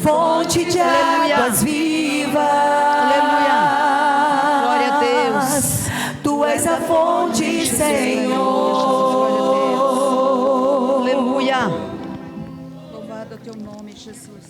Fonte de águas vivas. Aleluia. Glória a Deus. Tu és a fonte, Senhor. Aleluia. Louvado é o teu nome, Jesus.